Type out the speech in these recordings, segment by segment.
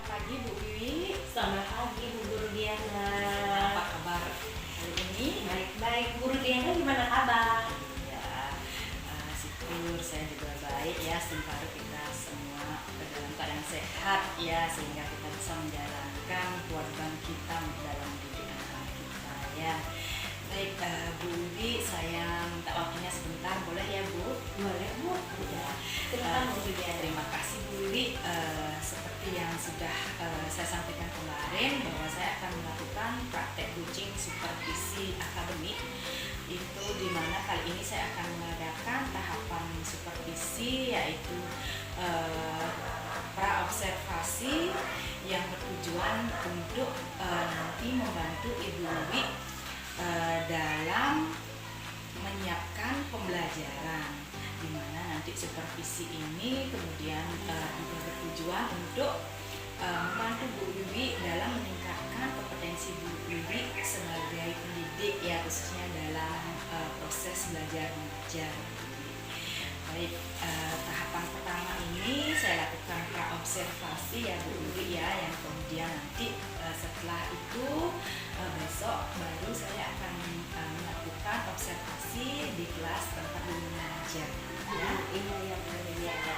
pagi Bu Wiwi. Selamat pagi Bu Guru Diana. Apa kabar hari ini? Baik-baik. Bu Guru Diana gimana kabar? Ya, syukur saya juga baik ya. Sementara kita semua dalam keadaan sehat ya, sehingga kita bisa menjalankan kewajiban kita dalam didik anak-anak kita ya. Baik, Bu Wiwi, saya minta waktunya sebentar, boleh ya Bu? Boleh Bu. Ya. Silakan Bu Diana. Terima kasih Bu Wiwi. Seperti yang sudah saya sampaikan kemarin bahwa saya akan melakukan praktek coaching supervisi akademik, itu dimana kali ini saya akan mengadakan tahapan supervisi, yaitu praobservasi yang bertujuan untuk nanti membantu Ibu Wiwi dalam menyiapkan pembelajaran, di mana nanti supervisi ini kemudian juga bertujuan untuk membantu Bu Wiwi dalam meningkatkan kompetensi Bu Wiwi sebagai pendidik ya, khususnya dalam proses belajar mengajar. Baik, tahapan pertama ini saya lakukan praobservasi ya Bu Wiwi ya, yang kemudian nanti setelah itu besok baru saya akan melakukan observasi di kelas tempat Bu Wiwi mengajar ya. Iya Bu Diana.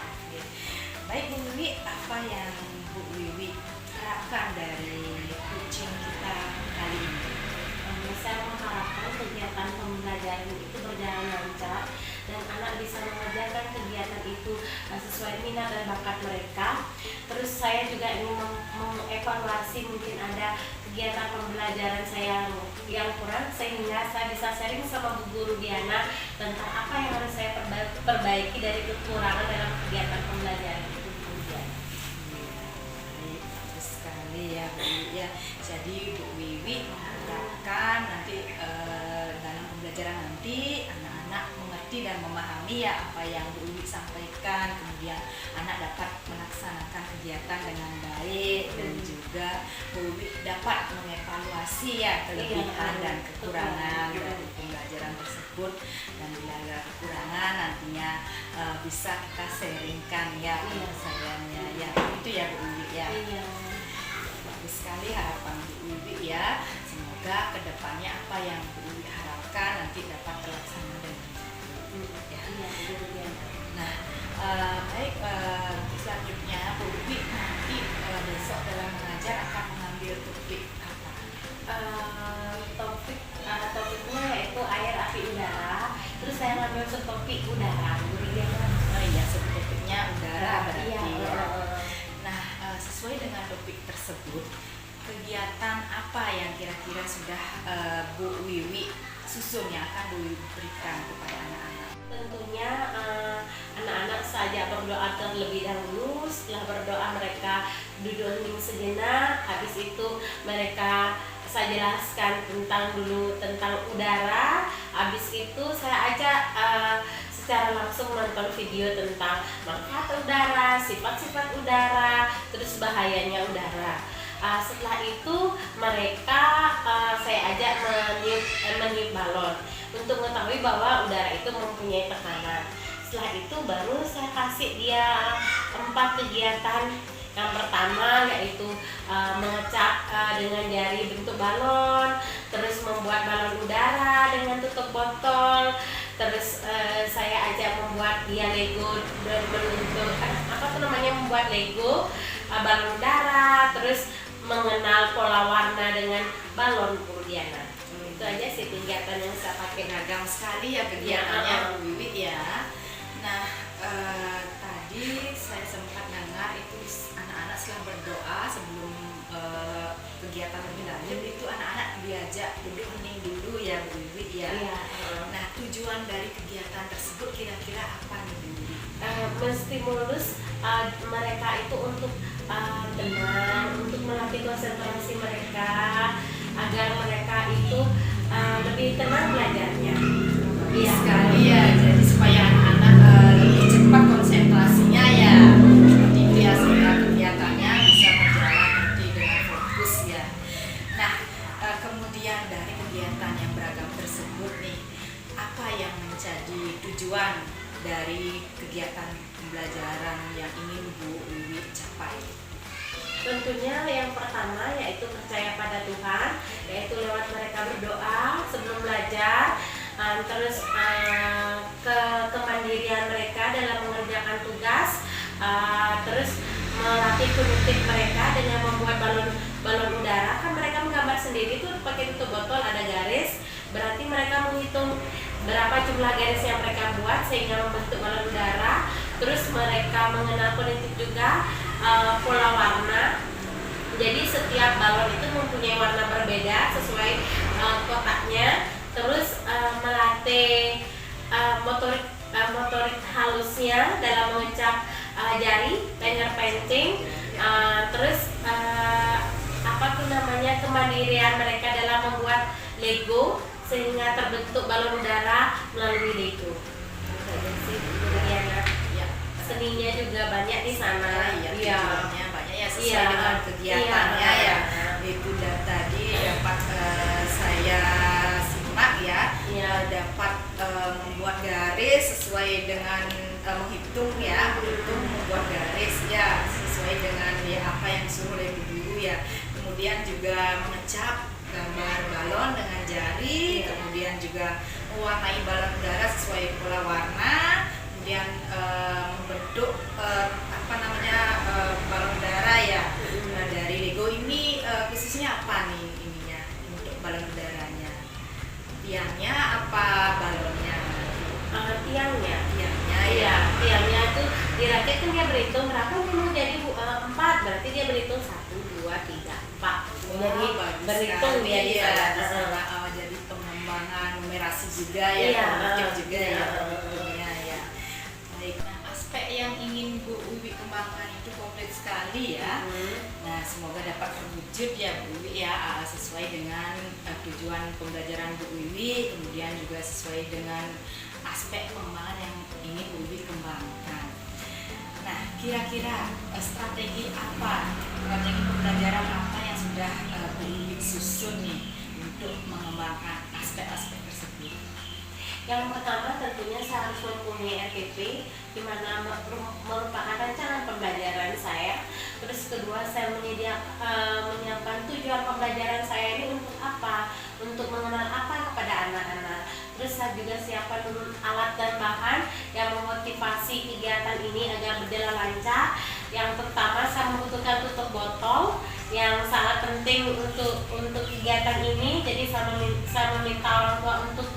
Baik Bu Wiwi, apa yang Bu Wiwi harapkan dari coaching kita kali ini? Saya mengharapkan kegiatan pembelajaran itu berjalan lancar dan anak bisa mengerjakan kegiatan itu sesuai minat dan bakat mereka. Terus saya juga ingin mengevaluasi mungkin ada kegiatan pembelajaran saya yang kurang, sehingga saya bisa sharing sama Bu Guru Diana tentang apa yang harus saya perbaiki dari kekurangan dalam kegiatan pembelajaran itu. Baik, bagus sekali ya Bu Wiwi ya. Jadi Bu Wiwi mengharapkan nanti dalam pembelajaran nanti anak-anak mengerti dan memahami ya apa yang Bu Wiwi sampaikan, kemudian anak dapat melaksanakan kegiatan dengan baik dan juga Bu Wiwi dapat mengevaluasi ya kelebihan dan kekurangan dari pembelajaran tersebut, dan bila ada kekurangan nantinya bisa kita sharingkan ya penyelesaiannya ya, itu ya Bu Wiwi ya. Iya. Bagus sekali harapan Bu Wiwi ya. Semoga kedepannya apa yang Bu Wiwi harapkan nanti dapat terlaksana dengan baik ya. Iya Bu Guru Diana. Nah, baik, selanjutnya Bu Wiwi nanti besok dalam mengajar akan mengambil topik apa? Topiknya yaitu air, api, udara. Terus saya ngambil subtopik udara. Bu Guru Diana. Oh iya, subtopiknya udara berarti Iya. ya. Nah, sesuai dengan topik tersebut, kegiatan apa yang kira-kira sudah Bu Wiwi susun yang akan Bu Wiwi berikan kepada anak-anak? Tentunya anak-anak saja berdoa terlebih dahulu. Setelah berdoa mereka duduk hening sejenak. Habis itu mereka saya jelaskan tentang udara. Habis itu saya ajak secara langsung menonton video tentang manfaat udara, sifat-sifat udara, terus bahayanya udara. Setelah itu mereka saya ajak meniup balon untuk mengetahui bahwa udara itu mempunyai tekanan. Setelah itu baru saya kasih dia 4 kegiatan. Yang pertama yaitu mengecap dengan jari bentuk balon, terus membuat balon udara dengan tutup botol, terus saya ajak membuat dia Lego dan bentuk membuat Lego balon udara, terus mengenal pola warna dengan balon Bu Diana. Itu aja sih kegiatan yang saya pakai. Beragam sekali ya kegiatannya Bu Wiwi ya. Nah, tadi saya sempat dengar itu anak-anak setelah berdoa sebelum kegiatan lebih lanjut itu anak-anak diajak duduk hening dulu ya Bu Wiwi ya. Iya. Nah, tujuan dari kegiatan tersebut kira-kira apa nih Bu Wiwi? Menstimulus mereka itu untuk tenang, untuk melatih konsentrasi mereka agar mereka itu lebih tenang belajarnya. Iya sekali ya, jadi supaya anak-anak lebih cepat konsentrasinya ya, seperti itu ya, sehingga kegiatannya bisa berjalan nanti dengan fokus ya. Nah, kemudian dari kegiatan yang beragam tersebut nih, apa yang menjadi tujuan dari kegiatan pembelajaran yang ingin Bu Wiwi capai? Tentunya yang pertama yaitu percaya pada Tuhan, yaitu lewat mereka berdoa sebelum belajar, terus kemandirian mereka dalam mengerjakan tugas, terus melatih kognitif mereka dengan membuat balon udara. Kan mereka menggambar sendiri tuh pakai tutup botol ada garis, berarti mereka menghitung berapa jumlah garis yang mereka buat sehingga membentuk balon udara. Terus mereka mengenal kognitif juga, pola warna. Jadi setiap balon itu mempunyai warna berbeda sesuai kotaknya. Terus melatih motorik halusnya dalam mengecap jari, finger painting. Terus kemandirian mereka dalam membuat Lego sehingga terbentuk balon udara melalui Lego. Seninya juga banyak di sana. Iya, banyak ya sesuai dengan kegiatannya ya. Itu tadi dapat saya simak ya. Dapat membuat garis sesuai dengan menghitung membuat garis ya sesuai dengan apa yang disuruh oleh guru ya. Kemudian juga mengecap gambar balon dengan jari, kemudian juga mewarnai balon udara sesuai pola warna. Kemudian membentuk balon udara ya. Dari Lego ini khususnya apa nih ininya untuk balon udaranya? Tiangnya apa balonnya? Tiangnya Ya. Tiangnya itu dirakit kan dia berhitung berapa nih mau jadi 4, berarti dia berhitung 1, 2, 3, 4. Jadi berhitung dia di sana. Jadi pengembangan numerasi juga ya, kognitif juga ya. Baik, nah aspek yang ingin Bu Wiwi kembangkan itu komplit sekali ya. Nah semoga dapat terwujud ya Bu Wiwi ya, sesuai dengan tujuan pembelajaran Bu Wiwi, kemudian juga sesuai dengan aspek pengembangan yang ingin Bu Wiwi kembangkan. Nah kira-kira strategi pembelajaran apa yang sudah Bu Wiwi susun nih untuk mengembangkan aspek-aspek tersebut? Yang pertama tentunya saya harus mempunyai RPP di mana merupakan rancangan pembelajaran saya. Terus kedua saya menyiapkan tujuan pembelajaran saya ini untuk apa? Untuk mengenal apa kepada anak-anak. Terus saya juga siapkan dulu alat dan bahan yang memotivasi kegiatan ini agar berjalan lancar. Yang pertama saya membutuhkan tutup botol yang sangat penting untuk kegiatan ini. Jadi saya meminta orang tua untuk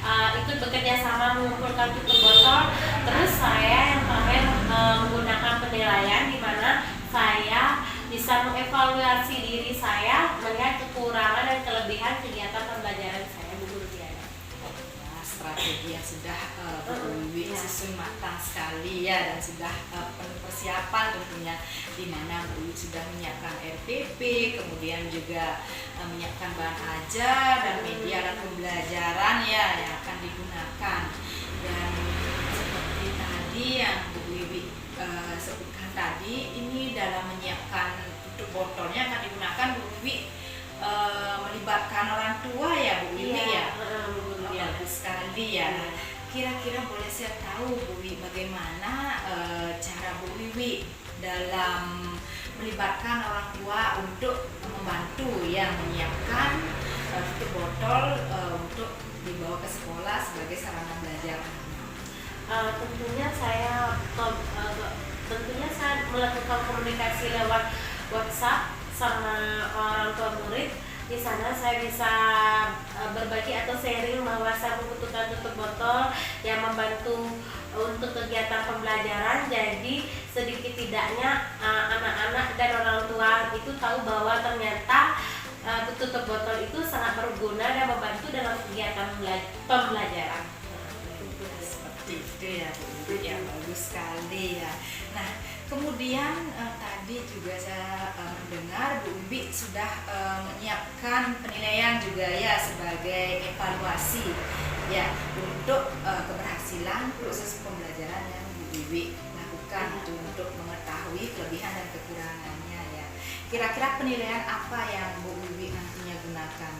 ikut bekerja sama mengumpulkan tutup botol. Terus saya yang terakhir menggunakan penilaian di mana saya bisa mengevaluasi diri saya, melihat kekurangan dan kelebihan kegiatan pembelajaran saya. Bu Guru Diana. Strategi yang sudah Bu Wiwi susun matang sekali ya, dan sudah penuh persiapan tentunya, di mana Bu Wiwi sudah menyiapkan RPP, kemudian juga menyiapkan bahan ajar dan media alat pembelajaran ya yang akan digunakan. Dan seperti tadi yang Bu Wiwi sebutkan tadi, ini dalam menyiapkan tutup botolnya akan digunakan Bu Wiwi melibatkan orang tua ya Bu Wiwi ya. Bagus sekali ya. Kira-kira boleh saya tahu Bu Wiwi bagaimana cara Bu Wiwi dalam melibatkan orang tua untuk membantu ya menyiapkan tutup botol untuk dibawa ke sekolah sebagai sarana belajar? Tentunya saya melakukan komunikasi lewat WhatsApp sama orang tua murid. Di sana saya bisa berbagi atau sharing bahwa saya membutuhkan tutup botol yang membantu untuk kegiatan pembelajaran. Jadi sedikit tidaknya anak-anak dan orang tua itu tahu bahwa ternyata tutup botol itu sangat berguna dan membantu dalam kegiatan pembelajaran. Seperti itu ya Bu, ya bagus sekali ya. Nah kemudian tadi juga saya mendengar Bu Wiwi sudah menyiapkan penilaian juga ya sebagai evaluasi ya untuk keberhasilan proses pembelajaran yang Bu Wiwi lakukan untuk mengetahui kelebihan dan kekurangannya ya. Kira-kira penilaian apa yang Bu Wiwi nantinya gunakan?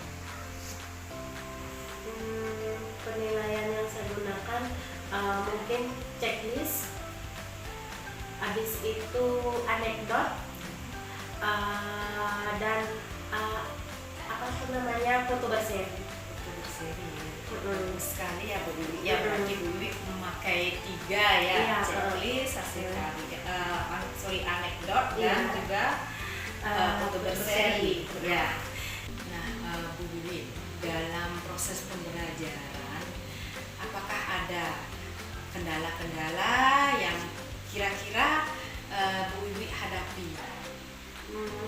Penilaian yang saya gunakan mungkin checklist, habis itu anekdot, namanya foto berseri. Foto berseri ya. Mm-mm. Bagus sekali ya Bu Wiwi. Ya berarti Bu Wiwi memakai 3 ya, Iya, checklist, hasil karya, anekdot Iya. dan juga foto berseri. Ya. Nah, Bu Wiwi, dalam proses pembelajaran, apakah ada kendala-kendala yang kira-kira Bu Wiwi hadapi?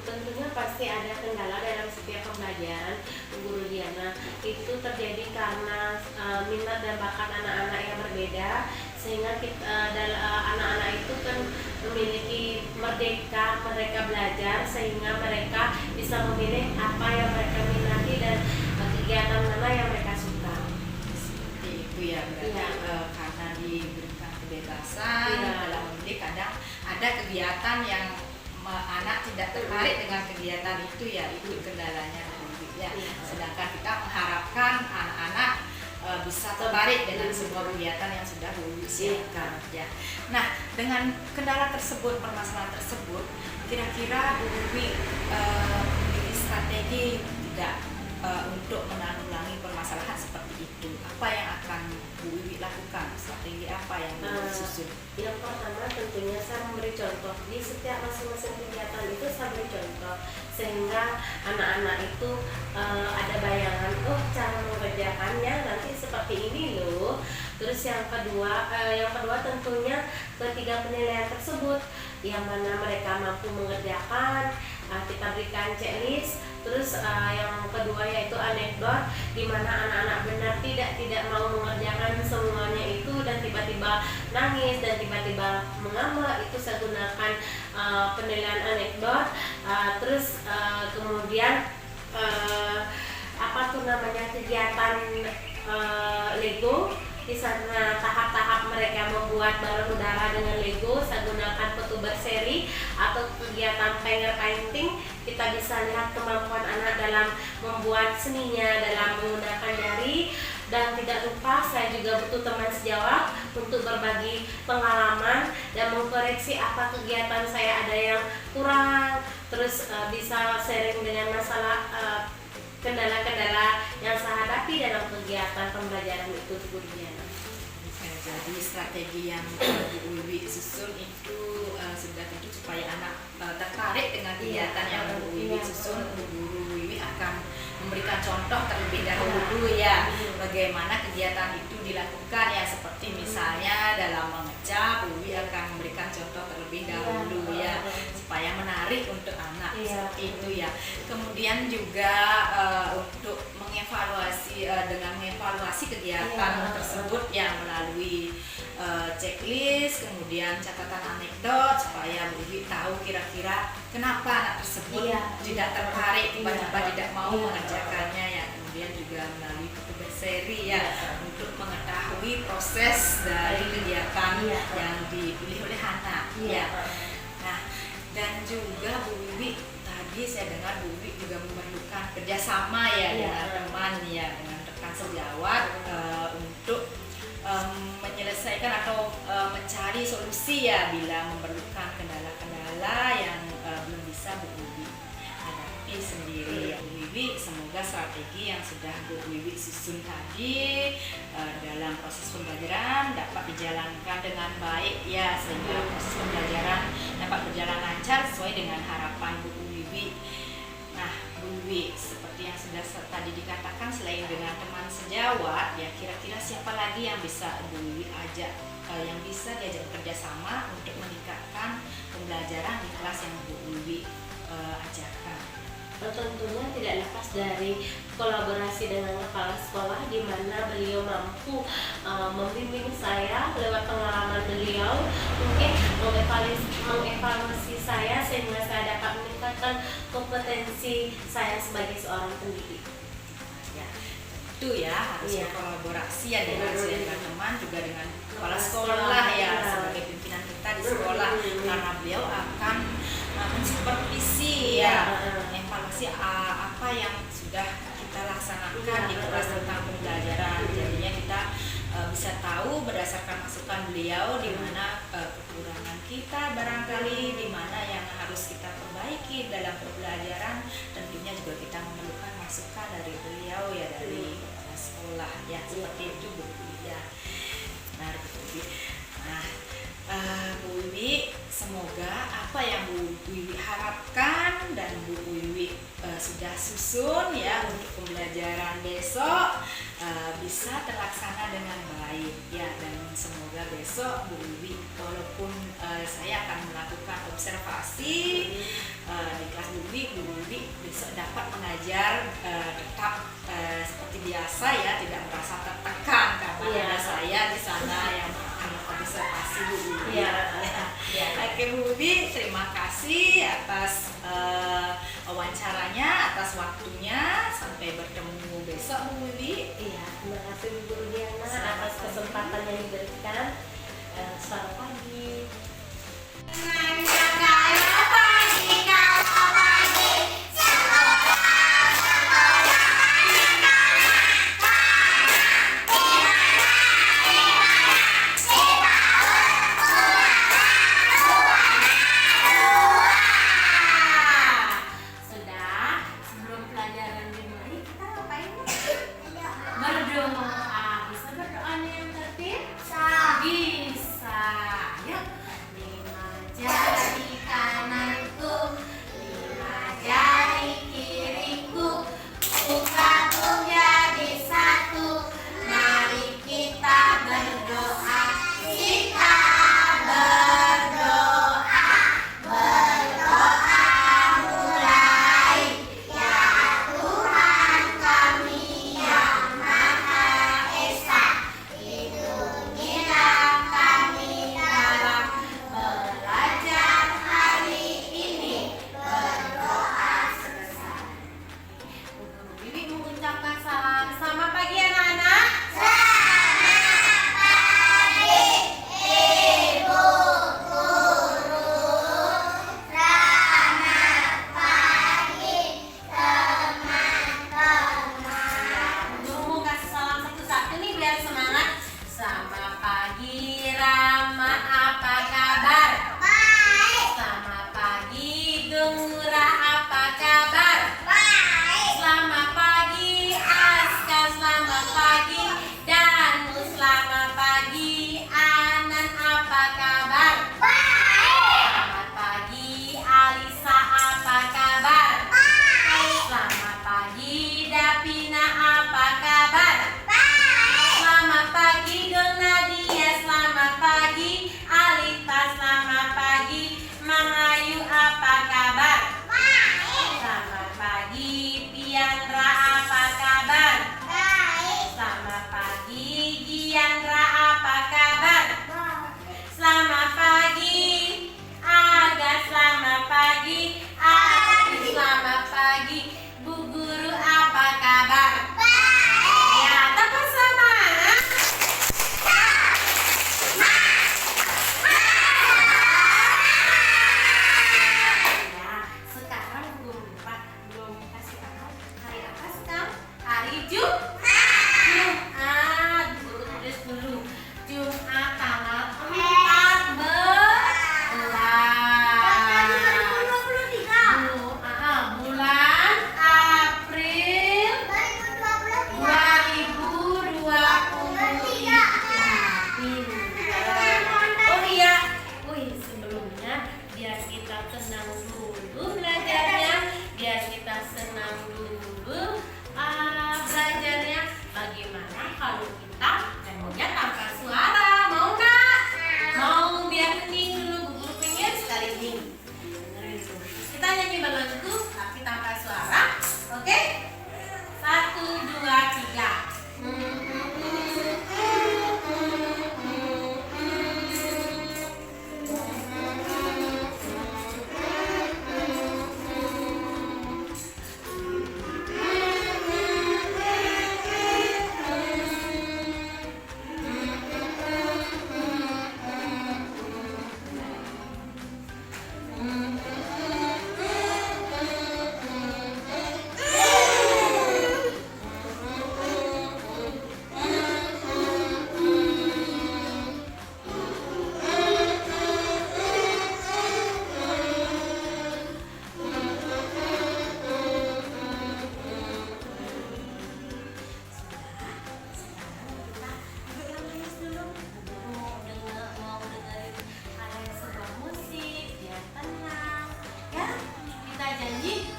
Tentunya pasti ada kendala dalam setiap pembelajaran Bu Guru Diana. Itu terjadi karena minat dan bakat anak-anak yang berbeda, sehingga anak-anak itu kan memiliki merdeka mereka belajar, sehingga mereka bisa memilih apa yang mereka minati dan kegiatan mana yang mereka suka. Seperti itu ya, berarti Iya. karena diberikan kebebasan Iya. dalam memilih, kadang ada kegiatan yang anak tidak tertarik dengan kegiatan itu ya, itu kendalanya Bu Wiwi ya. Iya. Sedangkan kita mengharapkan anak-anak bisa tertarik dengan semua kegiatan yang sudah Bu Wiwi siapkan ya. Nah, dengan kendala tersebut, permasalahan tersebut, kira-kira Bu Wiwi memiliki strategi tidak untuk menanggulangi permasalahan seperti itu? Apa yang akan Bu Wiwi lakukan? Strategi apa yang Bu Wiwi susun? Yang pertama tentunya saya memberi contoh di setiap masing-masing kegiatan itu, saya beri contoh sehingga anak-anak itu ada bayangan, oh cara mengerjakannya nanti seperti ini loh. Terus yang kedua tentunya ketiga penilaian tersebut yang mana mereka mampu mengerjakan, kita berikan checklist. Terus yang kedua yaitu anekdot, di mana anak-anak benar tidak mau mengerjakan semuanya itu dan tiba-tiba nangis dan tiba-tiba mengambek, itu saya gunakan penilaian anekdot. Terus kemudian kegiatan Lego. Di sana tahap-tahap mereka membuat balon udara dengan Lego, saya gunakan foto berseri atau kegiatan finger painting. Kita bisa lihat kemampuan anak dalam membuat seninya dalam menggunakan jari. Dan tidak lupa saya juga butuh teman sejawat untuk berbagi pengalaman dan mengkoreksi apa kegiatan saya ada yang kurang. Terus bisa sharing dengan masalah kendala-kendala yang saya hadapi dalam kegiatan pembelajaran itu, Bu Diana. Jadi strategi yang Bu Wiwi susun itu sudah tentu supaya anak tertarik dengan kegiatan yang Bu Wiwi susun. Bu Guru Wiwi akan memberikan contoh terlebih dahulu ya, bagaimana kegiatan itu dilakukan ya, seperti misalnya dalam mengecat, Bu Wiwi akan memberikan contoh terlebih dahulu ya, supaya menarik untuk anak seperti itu ya. Kemudian juga untuk mengevaluasi dengan mengevaluasi kegiatan tersebut yang melalui checklist, kemudian catatan anekdot supaya Bu Wiwi tahu kira-kira kenapa anak tersebut tidak tertarik, tiba-tiba tidak mau mengerjakannya ya. Kemudian juga melalui foto berseri ya, untuk mengetahui proses dari kegiatan yang dipilih oleh anak ya. Nah, dan juga Bu Wiwi, tadi saya dengar Bu Wiwi juga memerlukan kerjasama ya dengan teman ya, dengan rekan sejawat untuk menyelesaikan atau mencari solusi ya bila memerlukan kendala-kendala yang belum bisa Bu Wiwi hadapi sendiri ya. Bu Wiwi, semoga strategi yang sudah Bu Wiwi susun tadi dalam proses pembelajaran dapat dijalankan dengan baik ya, sehingga proses pembelajaran dapat berjalan lancar sesuai dengan harapan Bu Wiwi. Nah, Bu Wiwi, seperti yang sudah tadi dikatakan, selain dengan teman sejawat ya, kira-kira siapa lagi yang bisa Bu Wiwi ajak, yang bisa diajak bekerja sama untuk meningkatkan pembelajaran di kelas yang Bu Wiwi ajarkan? Tentunya tidak lepas dari kolaborasi dengan kepala sekolah, di mana beliau mampu membimbing saya lewat pengalaman beliau, mungkin mengevaluasi saya sehingga saya dapat meningkatkan kompetensi saya sebagai seorang pendidik. Ya, itu ya harus berkolaborasi ya dengan teman, juga dengan kepala sekolah ya, sebagai pimpinan kita di sekolah, karena beliau akan mensupervisi ya, evaluasi apa yang sudah kita laksanakan di kelas tentang pembelajaran. Jadinya kita bisa tahu berdasarkan masukan beliau di mana kekurangan kita barangkali, di mana yang harus kita perbaiki dalam pembelajaran. Tentunya juga kita memerlukan masukan dari beliau ya, dari kepala sekolah ya, seperti itu Bu Wiwi ya. Nah, Bu Wiwi. Nah, Bu Wiwi, semoga apa yang Bu Wiwi harapkan dan Bu Wiwi sudah susun ya untuk pembelajaran besok bisa terlaksana dengan baik ya, dan semoga besok Bu Wiwi, walaupun saya akan melakukan observasi di kelas Bu Wiwi besok dapat mengajar tetap seperti biasa ya, tidak merasa tertekan karena ada saya di sana yang akan observasi Bu Wiwi. Oke Bu Wiwi, terima kasih atas wawancaranya, atas waktunya. Sampai bertemu besok Bu Wiwi. Iya, terima kasih Bu Guru Diana atas kesempatan yang diberikan. Selamat pagi. Sudah, sebelum pelajaran dimulai kita ngapain? Berdoa. Bisa berdoanya yang tertib? Bisa. Yuk, 5 jari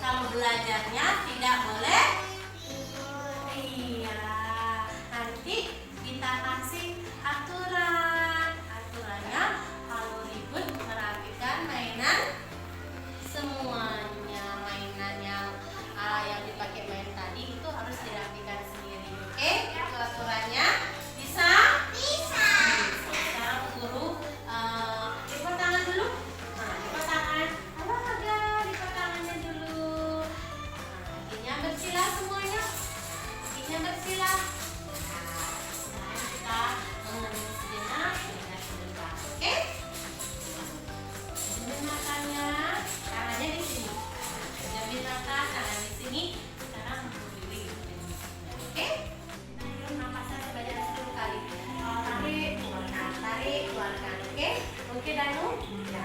kalau belajarnya tidak boleh. Iya, nanti kita kasih aturannya kalau ribut merapikan mainan semuanya. Mainan yang dipakai main tadi itu harus dirapikan sendiri. Oke, itu aturannya. Bisa? Bisa. Sekarang guru lipat tangan dulu. Nah, lipat tangan. Olahraga, lipat tangannya dulu. Kakinya bersila semuanya. Kakinya bersila. Nah, sekarang kita mengenai sejenak, ingat sebentar. Oke? Jamin makannya, tangannya di sini. Jamin makan, tangan di sini. Sekarang berdiri. Oke? Nah, napasnya sebanyak 10 kali. Tarik, keluarkan. Oke? Oke, Danu? Ya.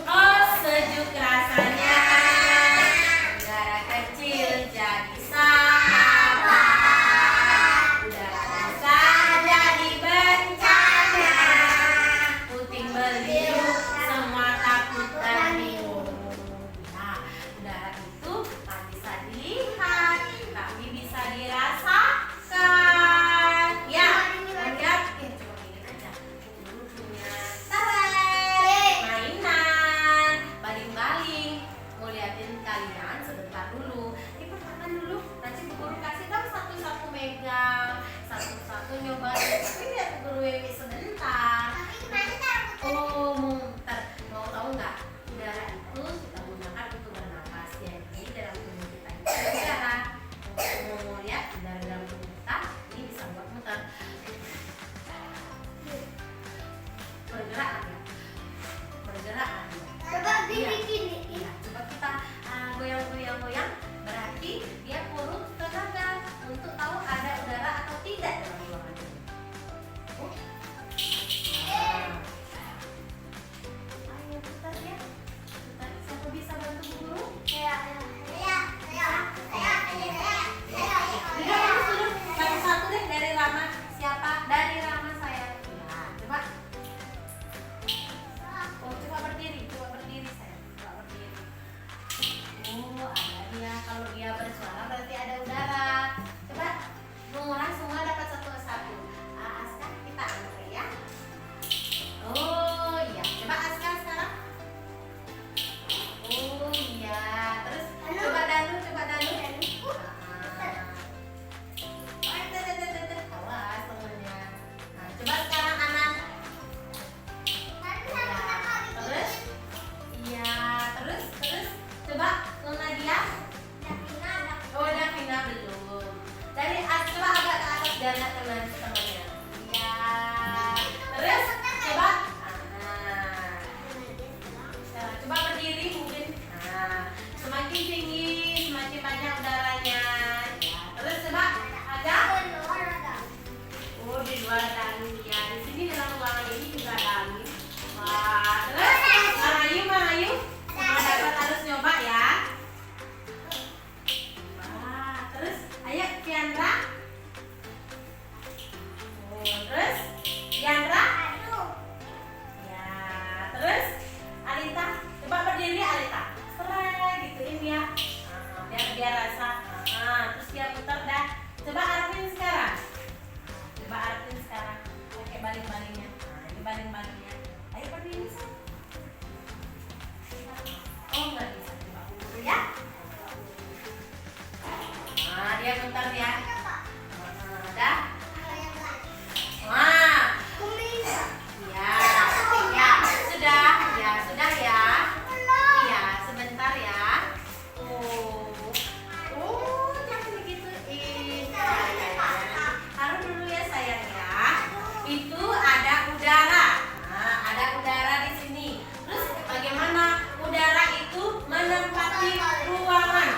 Oh, Coba Nadia. Oh, Davina belum. Dari coba agak ke atas biar nggak kena temannya. Ya. Terus coba. Coba berdiri mungkin. Semakin tinggi, semakin banyak udaranya. Ya. Terus coba agak. Oh, di luar ada angin ya. Di sini dalam ruangan ini juga ada angin. Wah, terus Mang Ayu. Dapat harus nyoba ya. Wah, terus ayo Tiandra. Oh, terus Tiandra. Ya, terus Alita. Coba berdiri Alita. Serai gituin ya. Biar rasa. Terus dia putar dah. Coba Arvin sekarang. Pakai baling-balingnya. Ini baling-balingnya. Ayo berdiri sih. Oh, nggak bisa coba dulu ya. Dia bentar ya. Dah. Wah. Sudah ya. Iya, sebentar ya. Jangan digituin. Taruh dulu ya sayang ya. Itu ada udara. Ada udara di sini. Terus bagaimana udara itu menempati ruangan?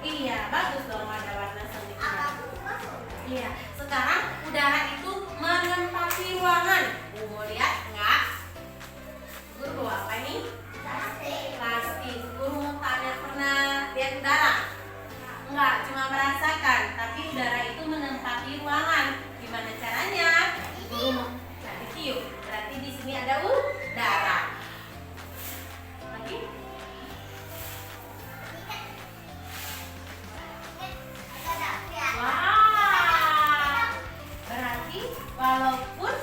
Iya, bagus dong ada warna sendiri. Iya, sekarang udara itu menempati ruangan. Mau lihat enggak? Guru bawa apa nih? Plastik. Guru mau tanya pernah lihat udara? Enggak, cuma merasakan. Tapi udara itu menempati ruangan. Gimana caranya? Guru mau tiup. Berarti di sini ada udara. Lagi? Wah. Berarti walaupun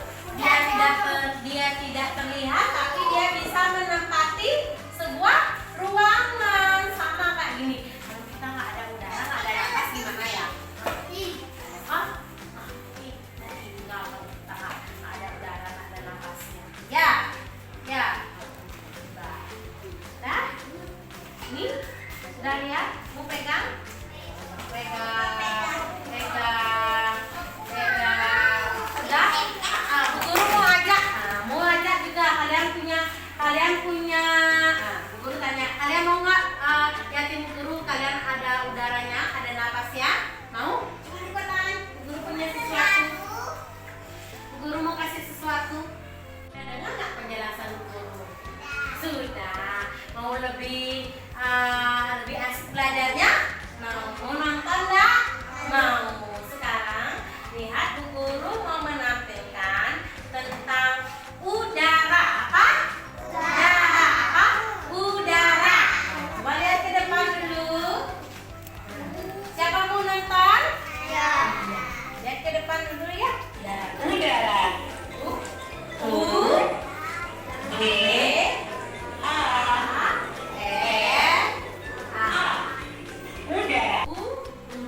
dia tidak terlihat, tapi dia bisa menempati sebuah ruangan. Sama kayak gini. Kalau kita nggak ada udara, nggak ada nafas gimana ya? Nggak ada udara, nggak ada nafasnya. Ya. Dah? Ini sudah lihat? Mau pegang? Pegang. Sudah? Bu Guru mau ajak juga. Kalian punya. Bu Guru tanya, kalian mau nggak yakin Bu Guru kalian ada udaranya, ada napasnya? Mau? Coba ikutan. Bu Guru punya sesuatu. Bu Guru mau kasih sesuatu. Udah dengar nggak penjelasan Bu Guru? Sudah. Mau lebih asik belajarnya? Mau nonton nggak? Mau. Sekarang lihat Bu Guru mau menampilkan tentang udara. Apa? Udara. Coba lihat ke depan dulu. Siapa mau nonton? Lihat ke depan dulu ya. Udara.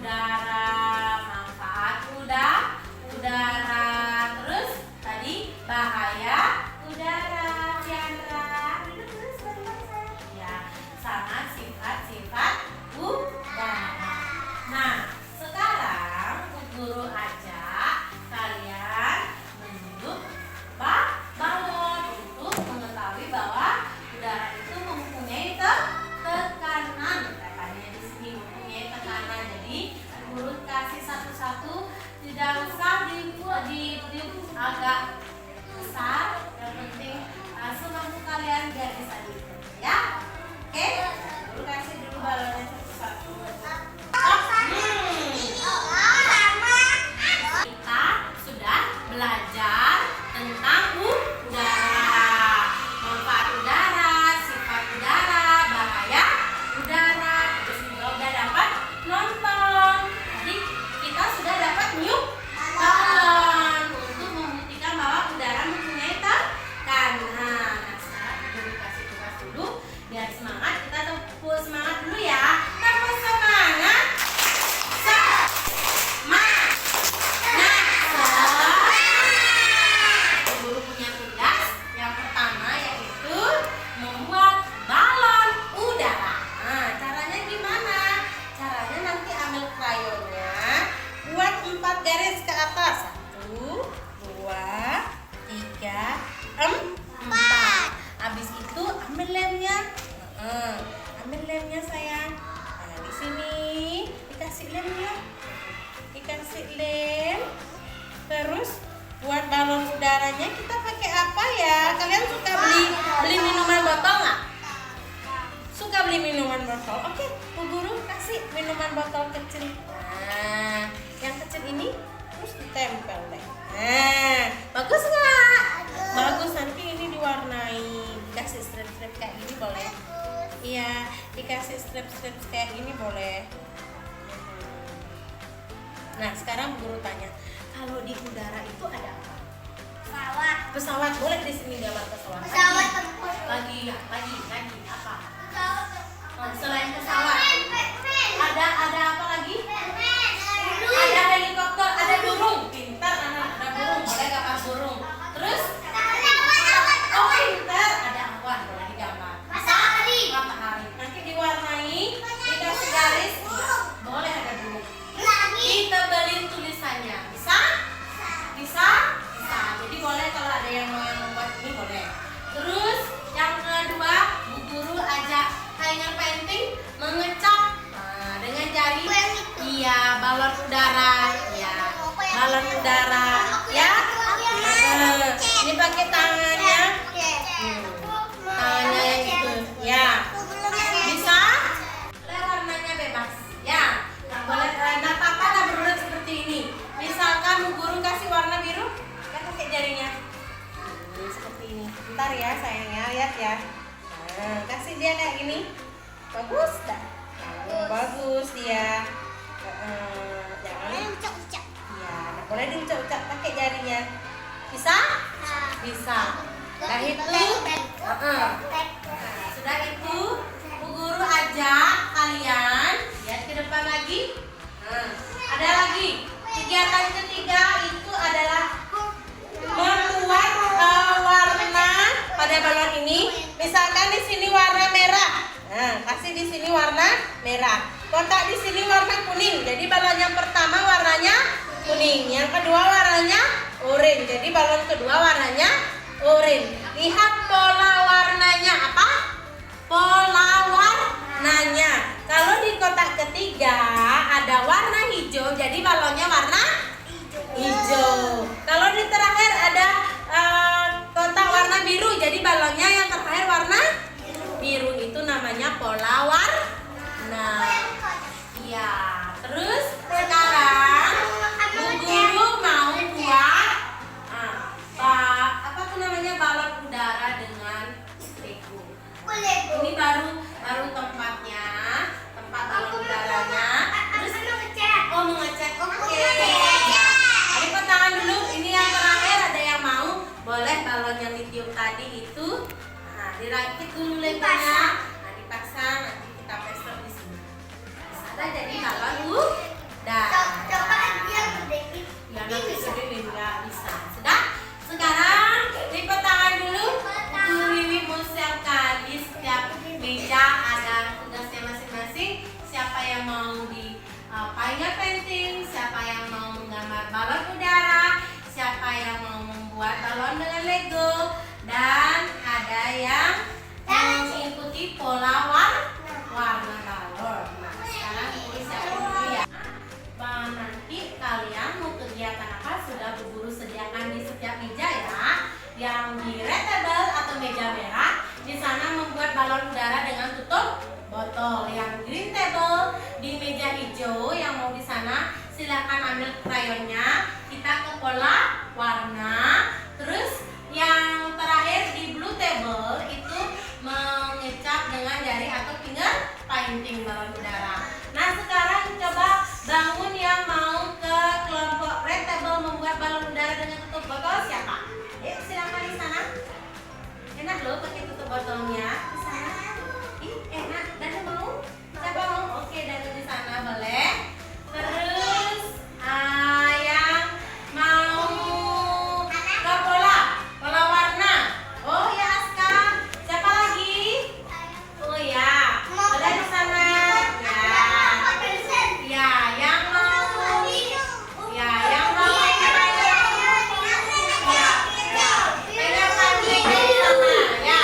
Udara, manfaat udara. Terus tadi bahaya udara. Tiandra, terus ya, sama sifat-sifat udara. Nah, sekarang Bu Guru ajak kalian menunjuk balon untuk mengetahui bahwa udara itu mempunyai tekanan. Katanya di sini mempunyai tekanan. Jadi Guru kasih satu-satu, tidak usah ditiup agak besar. Yang penting semampu kalian biar bisa dihitung ya. Oke? Guru kasih dulu balonnya satu-satu. Kita sudah belajar tentang udara, manfaat udara, sifat udara, bahaya udara. Terus juga udah dapat nonton. Jadi kita sudah dapat niup balon untuk membuktikan bahwa udara mempunyai tekanan. Nah, sekarang Guru kasih tugas dulu biar semangat. Kita tepuk semangat dulu ya. Tepuk semangat. Guru punya tugas yang pertama yaitu membuat balon lemnya. Ambil lemnya sayang. Nah, di sini dikasih lemnya. Dikasih lem. Terus buat balon udaranya kita pakai apa ya? Kalian suka beli minuman botol nggak? Suka beli minuman botol? Oke, Bu Guru kasih minuman botol kecil. Nah, yang kecil ini terus ditempel deh. Nah, bagus nggak? Bagus. Nanti ini diwarnai, dikasih strip-strip kayak gini boleh? Iya, dikasih strip-strip kayak gini boleh. Nah, sekarang Bu Guru tanya, kalau di udara itu ada apa? Pesawat. Pesawat. Boleh di sini gambar pesawat. Pesawat tempur. Lagi apa? Pesawat. Selain pesawat, ada apa lagi? Burung. Ada helikopter, ada burung. Pintar anak, ada burung. Boleh gambar burung. Terus? Oh, pintar. Ada awan, boleh digambar. Matahari. Matahari. Nanti diwarnai, dikasih garis. Boleh ada burung. Langit. Ditebelin tulisannya. Bisa? Bisa? Bisa. Jadi boleh kalau ada yang mau membuat ini boleh. Terus yang kedua, Bu Guru ajak kayaknya painting mengecat dengan jari. Iya, balon udara. Iya, balon udara. Ya. Ini pakai tangannya. Tangannya yang itu. Ya. Bisa? Boleh warnanya bebas. Ya. Boleh nah lah berurut seperti ini. Misalkan Bu Guru kasih warna biru, kan pakai jarinya. Seperti ini. Bentar ya sayangnya, lihat ya. Nah, kasih dia kayak gini. Bagus tak? Bagus dia. Jangan. Iya, nah, boleh diucap-ucap pakai jarinya. Bisa? Bisa. Sudah itu. Sudah itu, Bu Guru ajak kalian lihat ke depan lagi. Ada lagi. Kegiatan ketiga itu adalah membuat warna pada balon ini. Misalkan di sini warna merah. Nah, kasih di sini warna merah. Kotak di sini warna kuning. Jadi balon yang pertama warnanya kuning, yang kedua warnanya oranye. Jadi balon kedua warnanya oranye. Lihat pola warnanya apa? Pola warnanya. Kalau di kotak ketiga ada warna hijau, jadi balonnya warna hijau. Kalau di terakhir ada kotak warna biru, jadi balonnya yang terakhir warna biru. Itu namanya pola warna. Iya. Terus sekarang Bu Guru mau buat apa tuh namanya balon udara dengan Lego. Ini baru tempatnya, tempat balon udaranya. Terus mengecek. Oke. Ayo kok tangan dulu. Ini yang terakhir, ada yang mau? Boleh balon yang ditiup tadi itu. Nah, dirakit dulu legonya. Nah, dipasang, nanti kita pasang di sini. Bisa jadi balon udara. Yang lebih gede enggak bisa. Sudah? Sekarang lipat tangan dulu. Guru Wiwi mau siapkan di setiap meja ada tugasnya masing-masing. Siapa yang mau di final painting, siapa yang mau menggambar balon udara, siapa yang mau membuat balon dengan Lego, dan ada yang mengikuti pola warna balon. Nah, sekarang Guru siapin dulu ya. Nanti kalian mau kegiatan apa sudah Bu Guru sediakan di setiap meja ya. Yang di red table atau meja merah, di sana membuat balon udara dengan tutup botol. Yang green table di meja hijau, yang mau di sana silakan ambil krayonnya. Kita ke pola warna. Terus yang terakhir di blue table itu mengecap dengan jari atau finger painting balon udara. Nah, sekarang coba bangun yang mau ke kelompok red table membuat balon udara dengan tutup botol. Siapa? Yuk, silakan di sana. Enak loh pakai tutup botolnya di sana. Ih, enak. Danu mau? Siapa mau? Oke, Danu di sana boleh. Terus yang mau ke pola warna. Oh ya, Aska. Siapa lagi? Oh ya, boleh di sana. Ya, yang mau. Ya, yang mau. Ya, pegang pancing di sana. Ya.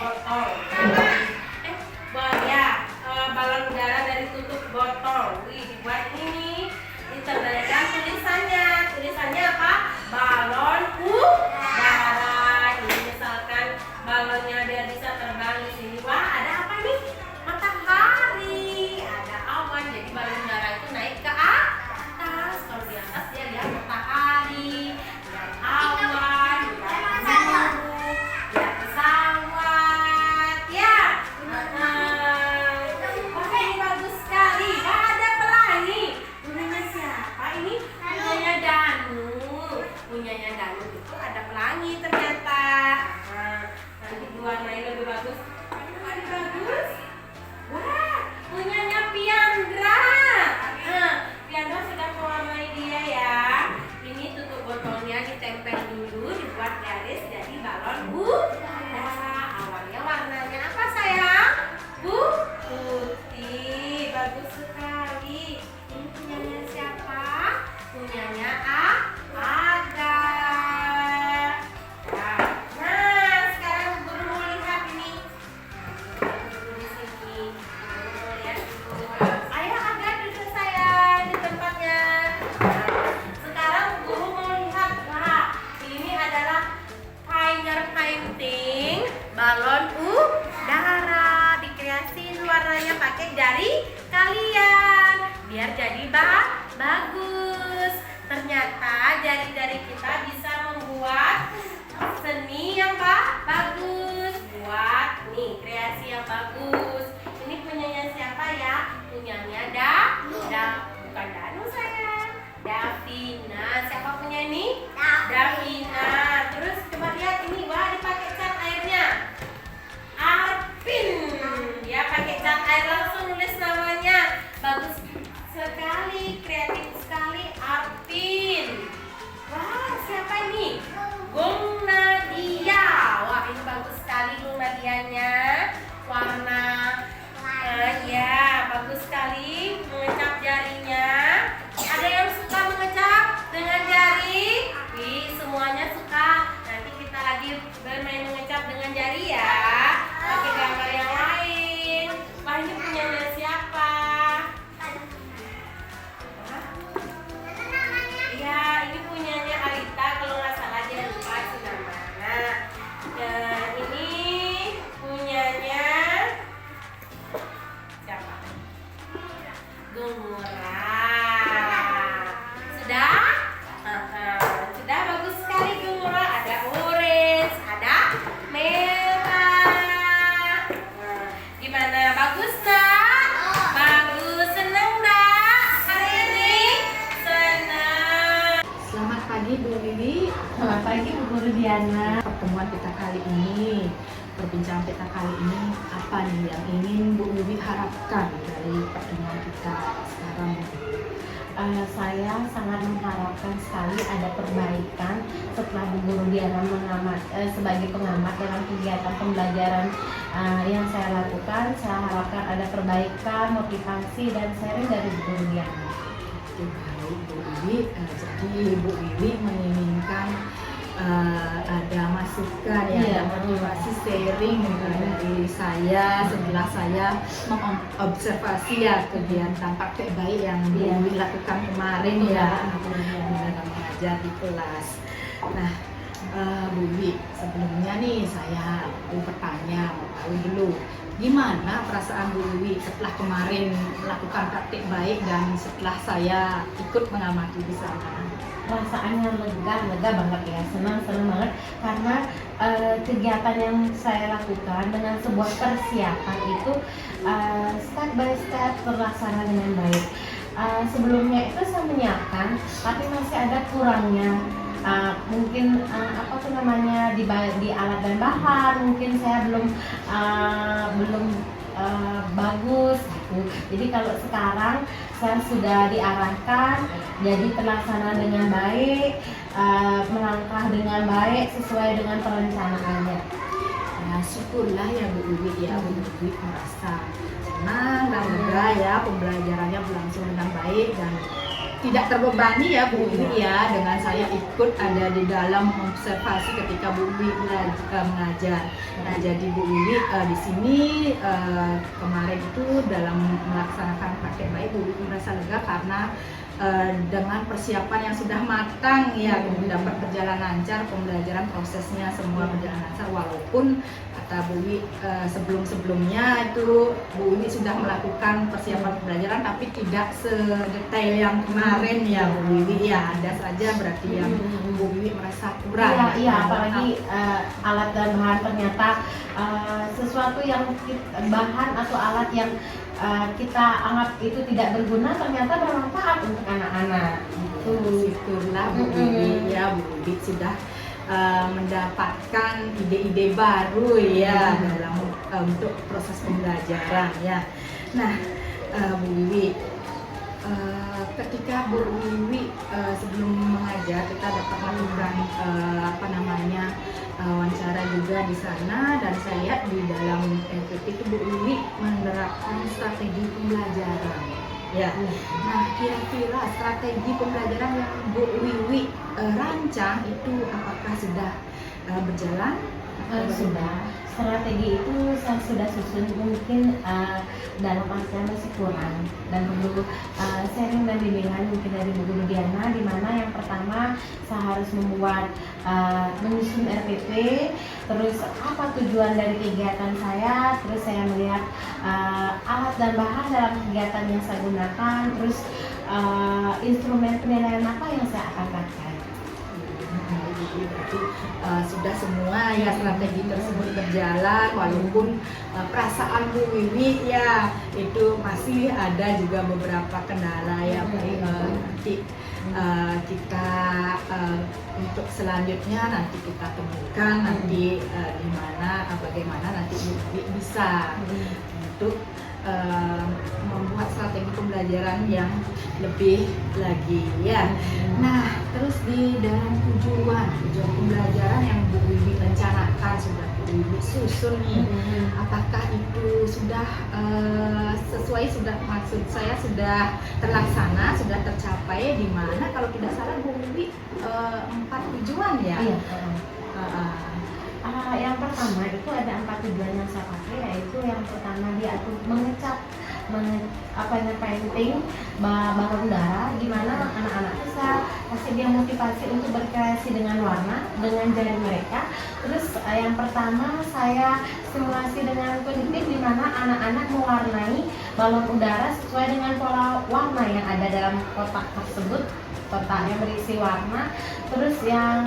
botol. Balon udara dari tutup botol. Wih, dibuat ini. Ditandaikan tulisannya apa? Balon udara. Ini misalkan balonnya biar bisa terbang di sini. Wah, ada apa nih? Matahari. Ada awan. Jadi balon udara itu naik ke atas. Kalau di atas dia lihat matahari, lihat awan, lihat gunung, lihat pesawat. Ya. Wah, ini bagus sekali. Wah, ada pelangi. Punyanya siapa ini? Punyanya Danu. Punyanya Danu itu ada pelangi ternyata. Nanti diwarnai lebih bagus. Lebih bagus. Wah, punyanya Piandra. Piandra sudah mewarnai dia ya. Ini tutup botolnya ditempel dulu, dibuat garis jadi balon udara. Awalnya warnanya apa sayang? Putih. Bagus sekali. Ini punyanya siapa? Punyanya Aga. Nah, sekarang guru mau lihat ini. Duduk di sini. Guru mau lihat dulu. Ayo Aga duduk sayang di tempatnya. Nah, sekarang guru mau lihat. Wah, ini adalah Pioneer painting balon udara. Dikreasi warnanya pakai jari kalian biar jadi bagus. Ternyata jari-jari kita bisa membuat seni yang bagus. Buat nih kreasi yang bagus. Ini punyanya siapa ya? Punyanya bukan Danu sayang. Davina. Siapa punya ini? Davina. Terus coba lihat ini. Wah, dipakai cat airnya. Arvin. Dia pakai cat air langsung nulis namanya. Bagus sekali, kreatif sekali Arvin. Wah, siapa ini? Gung Nadia. Wah, ini bagus sekali Gung Nadianya. Warna ya, bagus sekali mengecap jarinya. Ada yang suka mengecap dengan jari? Wih, semuanya suka. Nanti kita lagi bermain mengecap dengan jari ya. Pakai gambar yang lain. Wah, ini punyanya siapa? Iya, ini punyanya Alita. Kalau nggak salah dia lupa sih namanya. Dan ini punyanya siapa? Gengura. Sudah? Sudah bagus sekali Gengura. Ada orange, ada merah. Gimana? Bagus nak? Bagus. Seneng nak? Hari ini? Senang. Selamat pagi Bu Wiwi. Selamat pagi Bu Guru Diana. Pertemuan kita kali ini, perbincangan kita kali ini apa nih yang ingin Bu Wiwi harapkan dari pertemuan kita sekarang? Saya sangat mengharapkan sekali ada perbaikan setelah Bu Guru Diana sebagai pengamat dalam kegiatan pembelajaran yang saya lakukan. Saya harapkan ada perbaikan, motivasi dan sharing dari Bu Guru Diana. Oke, baik Bu Wiwi. Jadi Bu Wiwi menginginkan ada masukan ya, Iya, ada motivasi sharing dari saya setelah saya mengobservasi ya kegiatan praktek baik yang Bu Iya. Wiwi lakukan kemarin Iya, ya betul. dalam mengajar di kelas. Nah, Bu Wiwi, sebelumnya nih saya mau bertanya, mau tahu dulu gimana perasaan Bu Wiwi setelah kemarin melakukan praktek baik dan setelah saya ikut mengamati di sana. Perasaannya lega banget ya, senang banget karena kegiatan yang saya lakukan dengan sebuah persiapan itu step by step terlaksana dengan baik. Sebelumnya itu saya menyiapkan, tapi masih ada kurangnya. Mungkin di alat dan bahan mungkin saya belum bagus gitu. Jadi kalau sekarang saya sudah diarahkan, jadi terlaksana dengan baik, melangkah dengan baik sesuai dengan perencanaannya. Ya, syukurlah ya Bu Wiwi ya, Bu Wiwi merasa senang dan lega ya pembelajarannya berlangsung dengan baik dan tidak terbebani ya Bu Wiwi ya, dengan saya ikut ada di dalam observasi ketika Bu Wiwi mengajar. Nah jadi Bu Wiwi di sini kemarin itu dalam melaksanakan praktek baik Bu Wiwi merasa lega karena dengan persiapan yang sudah matang ya dapat berjalan lancar pembelajaran, prosesnya semua berjalan lancar, walaupun kata Bu Wiwi sebelum-sebelumnya itu Bu Wiwi sudah melakukan persiapan pembelajaran tapi tidak sedetail yang kemarin ya Bu Wiwi ya, ada saja berarti yang Bu Wiwi merasa kurang. Iya, apalagi alat dan bahan ternyata sesuatu yang bahan atau alat yang kita anggap itu tidak berguna ternyata bermanfaat untuk anak-anak. Itulah Bu Wiwi ya, Bu Wiwi sudah mendapatkan ide-ide baru ya dalam untuk proses pembelajaran ya. Nah, Bu Wiwi, ketika Bu Wiwi sebelum mengajar kita dapat melakukan wawancara juga di sana, dan saya lihat di dalam NPT itu Bu Wiwi menerapkan strategi pembelajaran. Ya. Nah, kira-kira strategi pembelajaran yang Bu Wiwi rancang itu apakah sudah berjalan? Sudah. Strategi itu saya sudah susun, mungkin dalam artian masih kurang dan perlu sharing dan bimbingan mungkin dari Bu Guru Diana, di mana yang pertama saya harus membuat menyusun RPP, terus apa tujuan dari kegiatan saya, terus saya melihat alat dan bahan dalam kegiatan yang saya gunakan, terus instrumen penilaian apa yang saya akan pakai. Berarti sudah semua ya strategi tersebut berjalan, walaupun perasaan Bu Wiwi ya itu masih ada juga beberapa kendala ya, nanti kita untuk selanjutnya nanti kita temukan nanti bagaimana nanti Bu Wiwi bisa untuk membuat strategi pembelajaran yang lebih lagi ya. Nah, terus di dalam tujuan pembelajaran yang Bu Wiwi rencanakan sudah Bu Wiwi susun nih, apakah itu sudah sesuai, sudah maksud saya sudah terlaksana, sudah tercapai, di mana kalau tidak salah Bu Wiwi 4 tujuan ya? Iya. Yang pertama itu ada 4 tujuan yang saya pakai, yaitu yang pertama dia itu mengecap painting balon udara, gimana anak-anak bisa kasih dia motivasi untuk berkreasi dengan warna dengan jari mereka. Terus yang pertama saya simulasi dengan kognitif, di mana anak-anak mewarnai balon udara sesuai dengan pola warna yang ada dalam kotak tersebut, kotak yang berisi warna. Terus yang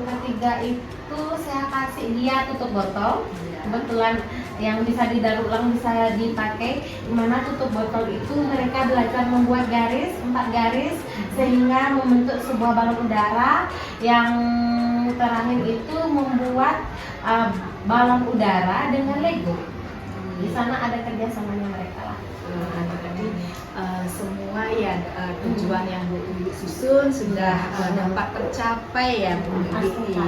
ketiga itu saya kasih dia tutup botol, kebetulan yang bisa didaur ulang, bisa dipakai, dimana tutup botol itu mereka belajar membuat garis, 4 garis sehingga membentuk sebuah balon udara. Yang terakhir itu membuat balon udara dengan Lego. Di sana ada kerjasamanya mereka lah. Jadi semua ya tujuan yang Bu Wiwi susun sudah dapat tercapai ya Bu Wiwi.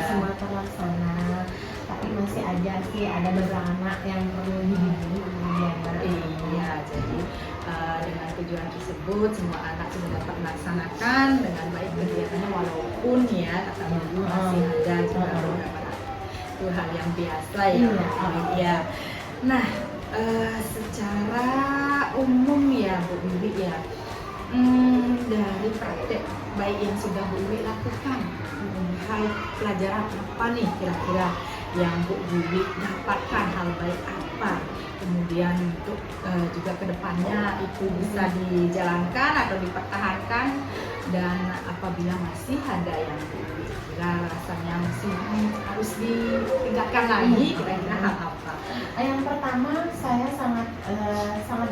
Semua terlaksana, tapi masih aja sih ada beberapa anak yang perlu dibimbing. Iya, jadi dengan tujuan tersebut semua anak sudah dapat melaksanakan dengan baik kegiatannya, walaupun ya kata Bu masih ada juga beberapa anak. Itu hal yang biasa ya. Iya. Nah, secara umum ya Bu Wiwi ya, dari praktek baik yang sudah Bu Wiwi lakukan, hal pelajaran apa nih kira-kira yang Bu Wiwi dapatkan, hal baik apa, kemudian untuk juga kedepannya itu bisa dijalankan atau dipertahankan, dan apabila masih ada yang Bu Wiwi kira rasanya masih harus ditingkatkan lagi, kira-kira hal apa? Yang pertama saya sangat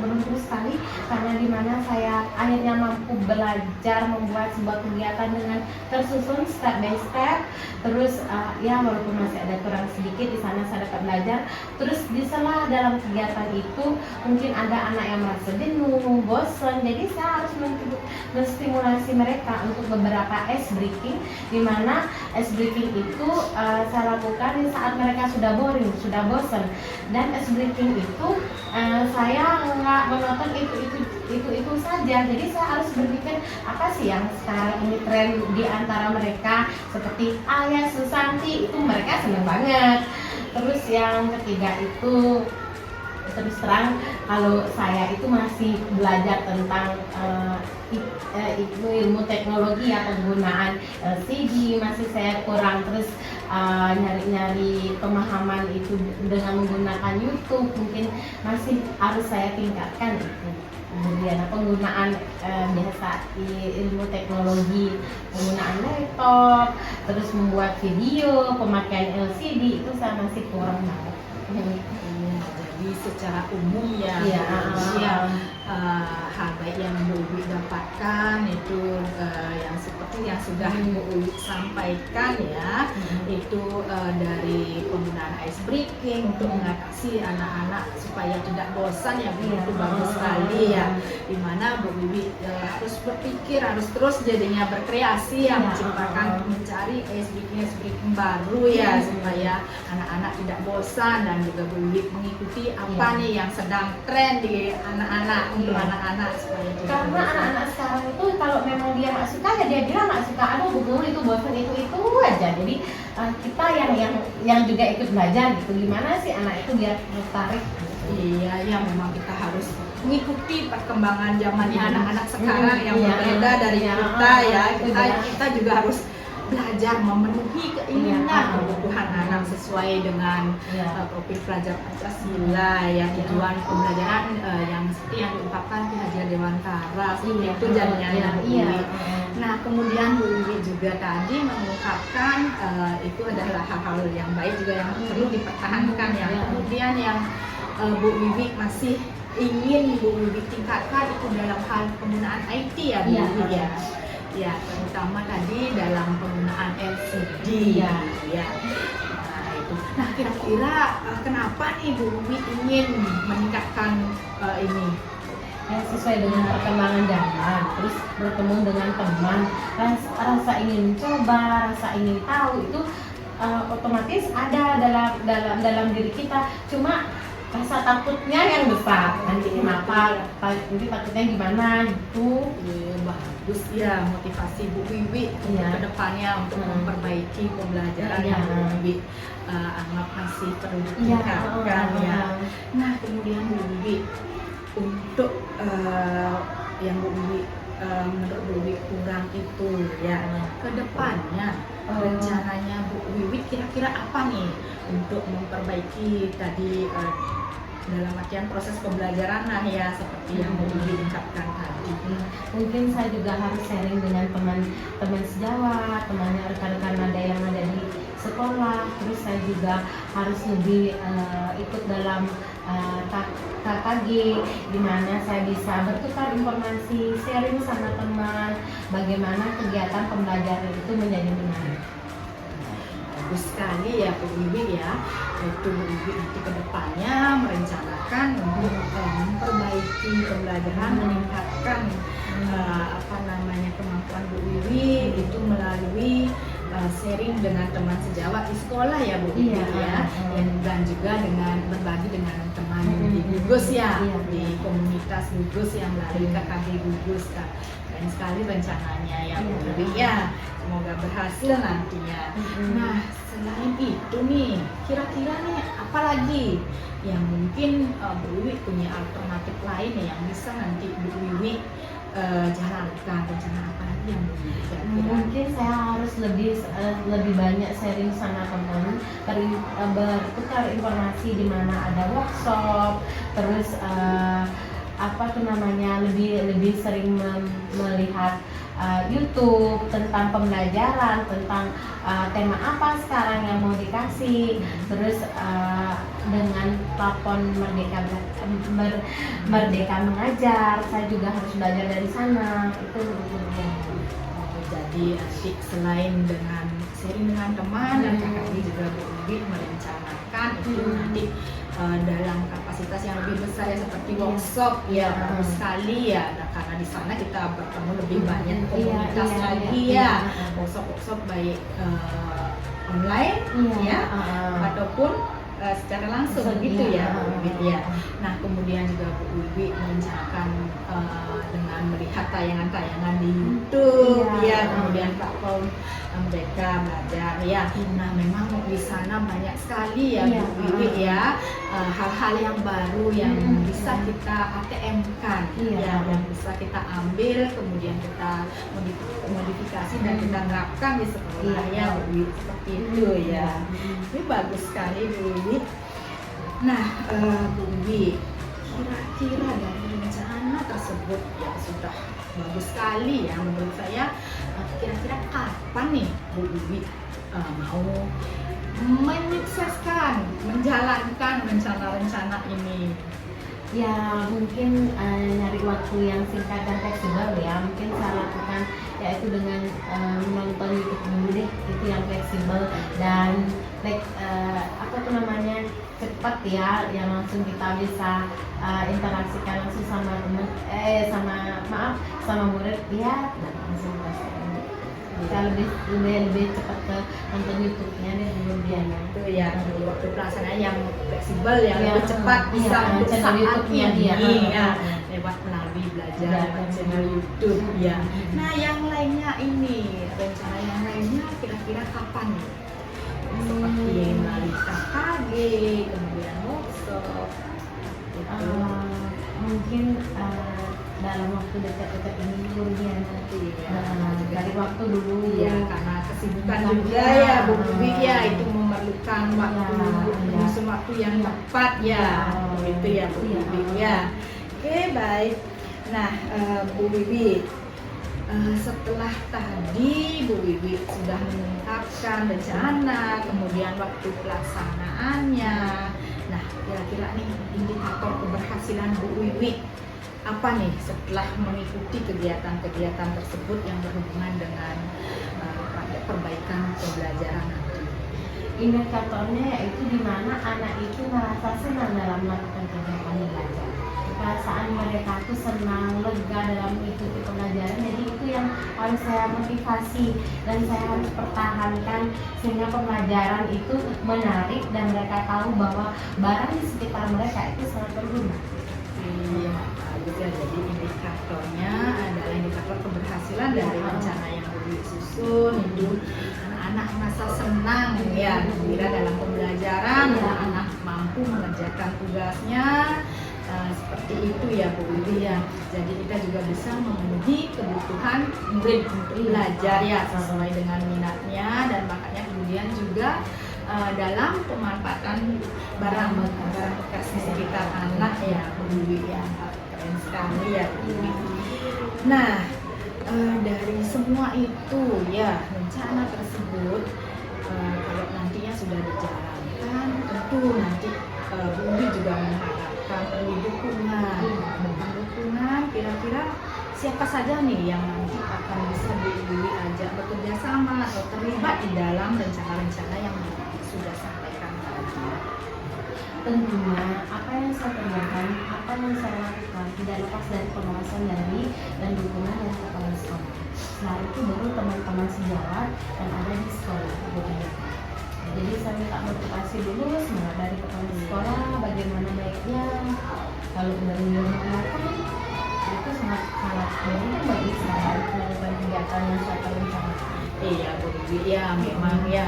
beruntung sekali karena dimana saya akhirnya mampu belajar membuat sebuah kegiatan dengan tersusun step by step. Terus ya walaupun masih ada kurang sedikit, di sana saya dapat belajar. Terus di sela dalam kegiatan itu mungkin ada anak yang merasa jenuh, bosan, jadi saya harus menstimulasi mereka untuk beberapa ice breaking, di mana ice breaking itu saya lakukan di saat mereka sudah boring, sudah bosan. Dan ice breaking itu saya nggak menonton itu itu saja. Jadi saya harus berpikir apa sih yang sekarang ini tren di antara mereka, seperti Ayah, Susanti, itu mereka seneng banget. Terus yang ketiga itu terus terang kalau saya itu masih belajar tentang ilmu teknologi ya, penggunaan LCD masih saya kurang. Terus nyari-nyari pemahaman itu dengan menggunakan YouTube mungkin masih harus saya tingkatkan itu. Kemudian penggunaan biasa ilmu teknologi, penggunaan laptop, terus membuat video, pemakaian LCD itu saya masih kurang banget. Jadi secara umum ya, hal baik yang Bu Wiwi dapatkan itu yang seperti yang sudah Bu Wiwi sampaikan ya, itu dari penggunaan ice breaking untuk mengatasi anak-anak supaya tidak bosan ya, Bu, itu bagus sekali ya, dimana Bu Wiwi harus berpikir, harus terus jadinya berkreasi ya, mencari ice breaking baru ya, supaya anak-anak tidak bosan, dan juga Bu Wiwi mengikuti apa nih yang sedang tren di anak-anak, untuk anak-anak supaya tidak karena bosan. anak-anak sekarang itu kalau memang dia nggak suka ya dia bilang nggak suka, aduh betul itu bosan itu aja. Jadi kita yang juga ikut belajar gitu, gimana sih anak itu biar tertarik. Iya, ya memang kita harus mengikuti perkembangan zamannya anak-anak sekarang yang berbeda dari kita ya. Kita juga harus belajar memenuhi keinginan kebutuhan anak sesuai dengan profil pelajar Pancasila ya, tujuan pembelajaran yang seperti yang diungkapkan Ki Haji Dewantara seperti itu jadinya Bu Wiwi. Nah, kemudian Bu Wiwi juga tadi mengungkapkan itu adalah hal-hal yang baik juga yang perlu dipertahankan ya. Kemudian yang Bu Wiwi masih ingin Bu Wiwi tingkatkan itu dalam hal penggunaan IT ya, Bu Wiwi ya. Ya, terutama tadi dalam penggunaan LCD ya. Nah, itu. Nah, kira-kira kenapa nih Bu Wiwi ingin meningkatkan ini? Ya, sesuai dengan perkembangan zaman, terus bertemu dengan teman, rasa ingin mencoba, rasa ingin tahu itu otomatis ada dalam diri kita. Cuma rasa takutnya yang besar, nanti kenapa, nanti takutnya gimana gitu. Bagus ya, motivasi Bu Wiwi untuk kedepannya untuk memperbaiki pembelajaran yang Bu Wiwi anggap masih perlu ditingkatkan ya. Nah, kemudian Bu Wiwi untuk yang Bu Wiwi menurut Bu Wiwi kurang itu ya, kedepannya rencananya Bu Wiwi kira-kira apa nih untuk memperbaiki tadi dalam artian proses pembelajaran ya, seperti yang Bu Wiwi ungkapkan tadi. Mungkin saya juga harus sharing dengan teman sejawat, temannya, rekan-rekan ada yang ada di sekolah. Terus saya juga harus lebih ikut dalam KKG, di mana saya bisa bertukar informasi, sharing sama teman, bagaimana kegiatan pembelajaran itu menjadi menarik. Bagus sekali ya Bu Wiwi ya. Itu Bu Wiwi nanti kedepannya merencanakan untuk memperbaiki pembelajaran, meningkatkan kemampuan Bu Wiwi itu melalui sharing dengan teman sejawat di sekolah ya Bu Wiwi ya, dan juga dengan berbagi dengan teman di gugus ya, di komunitas gugus yang melalui KKG gugus. Keren sekali rencananya ya Bu Wiwi ya, semoga berhasil nantinya. Nah, selain itu nih, kira-kira nih apa lagi yang mungkin Bu Wiwi punya alternatif lain ya yang bisa nanti Bu Wiwi jalankan? Rencana apa lagi yang Bu Wiwi kira-kira? Mungkin saya harus lebih banyak sharing sama teman, bertukar informasi di mana ada workshop, terus lebih sering melihat YouTube tentang pembelajaran, tentang tema apa sekarang yang mau dikasih, terus dengan platform Merdeka Mengajar, saya juga harus belajar dari sana. Itu jadi adik selain dengan sharing dengan teman dan kakak juga Bu Wiwi merencanakan itu nanti dalam kapasitas yang lebih besar ya, seperti workshop ya, bagus sekali ya. Nah, karena di sana kita bertemu lebih banyak komunitas lagi ya, workshop baik online ya ataupun secara langsung begitu ya Bu Wiwi ya. Nah kemudian juga Bu Wiwi merencanakan dengan melihat tayangan-tayangan di YouTube ya, kemudian platform mereka belajar ya. Nah memang di sana banyak sekali ya Bu Wiwi ya, hal-hal yang baru yang bisa kita ATM-kan ya, yang bisa kita ambil kemudian kita modifikasi dan kita terapkan di sekolah ya Bu Wiwi, seperti itu ya. Ini bagus sekali Bu Wiwi. Nah Bu Wiwi, kira-kira dari rencana tersebut ya sudah bagus sekali ya menurut saya. Kira-kira kapan nih Bu Wiwi mau menyukseskan, menjalankan rencana-rencana ini? Ya mungkin nyari waktu yang singkat dan fleksibel ya, mungkin saya lakukan yaitu dengan menonton YouTube dulu deh, itu yang fleksibel dan apa tuh namanya, cepat ya, yang langsung kita bisa interaksikan langsung sama teman sama murid ya, dan langsung bisa kita lebih cepat ke nonton YouTube-nya deh dulu dianya. Itu ya, waktu pelaksanaan yang fleksibel, yang lebih cepat bisa untuk channel YouTube-nya dia ya, lewat melalui belajar channel YouTube ya. Nah yang lainnya ini, rencana yang lainnya kira-kira kapan nih? Seperti melalui KKG, kemudian workshop gitu. Mungkin dalam waktu dekat-dekat ini dulu ya, nanti dari waktu dulu ya, karena kesibukan juga ya Bu Wiwi ya, itu memerlukan waktu, menyusun waktu yang tepat ya, itu ya Bu Wiwi ya. Oke baik. Nah Bu Wiwi, setelah tadi Bu Wiwi sudah mengungkapkan rencana, kemudian waktu pelaksanaannya. Nah, kira-kira nih indikator keberhasilan Bu Wiwi apa nih setelah mengikuti kegiatan-kegiatan tersebut yang berhubungan dengan perbaikan pembelajaran nanti? Indikatornya yaitu di mana anak itu merasa senang dalam melakukan kegiatan belajar. Perasaan mereka tuh senang, lega dalam mengikuti pembelajaran. Jadi itu yang harus saya motivasi dan saya harus pertahankan sehingga pembelajaran itu menarik dan mereka tahu bahwa barang di sekitar mereka itu sangat berguna. Iya, bagus ya. Jadi indikatornya adalah indikator keberhasilan dari rencana yang disusun itu anak-anak merasa senang ya, gembira dalam pembelajaran, anak mampu mengerjakan tugasnya. Seperti itu ya Bu Wiwi ya. Jadi kita juga bisa memenuhi kebutuhan murid untuk belajar ya sesuai dengan minatnya dan bakatnya, kemudian juga dalam pemanfaatan barang bekas di sekitar anak ya Bu Wiwi ya. Keren sekali ya Bu Wiwi. Nah dari semua itu ya, rencana tersebut kalau nantinya sudah dijalankan, tentu nanti Bu Wiwi juga mengharapkan perlu dukungan, kira-kira siapa saja nih yang nanti akan bisa Bu Wiwi ajak bekerja sama atau terlibat di dalam rencana-rencana yang sudah sampaikan tadi? Tentunya apa yang saya kerjakan, apa yang saya lakukan tidak lepas dari pengawasan dari dan dukungan dari kepala sekolah. Setelah itu baru teman-teman sejawat yang ada di sekolah bekerja. Jadi saya minta motivasi dulu, semangat dari kepala sekolah, bagaimana baiknya kalau beliau mengatakan itu sangat baik bagi saya melakukan kegiatan yang saya rencanakan. Iya Bu Wiwi ya, memang ya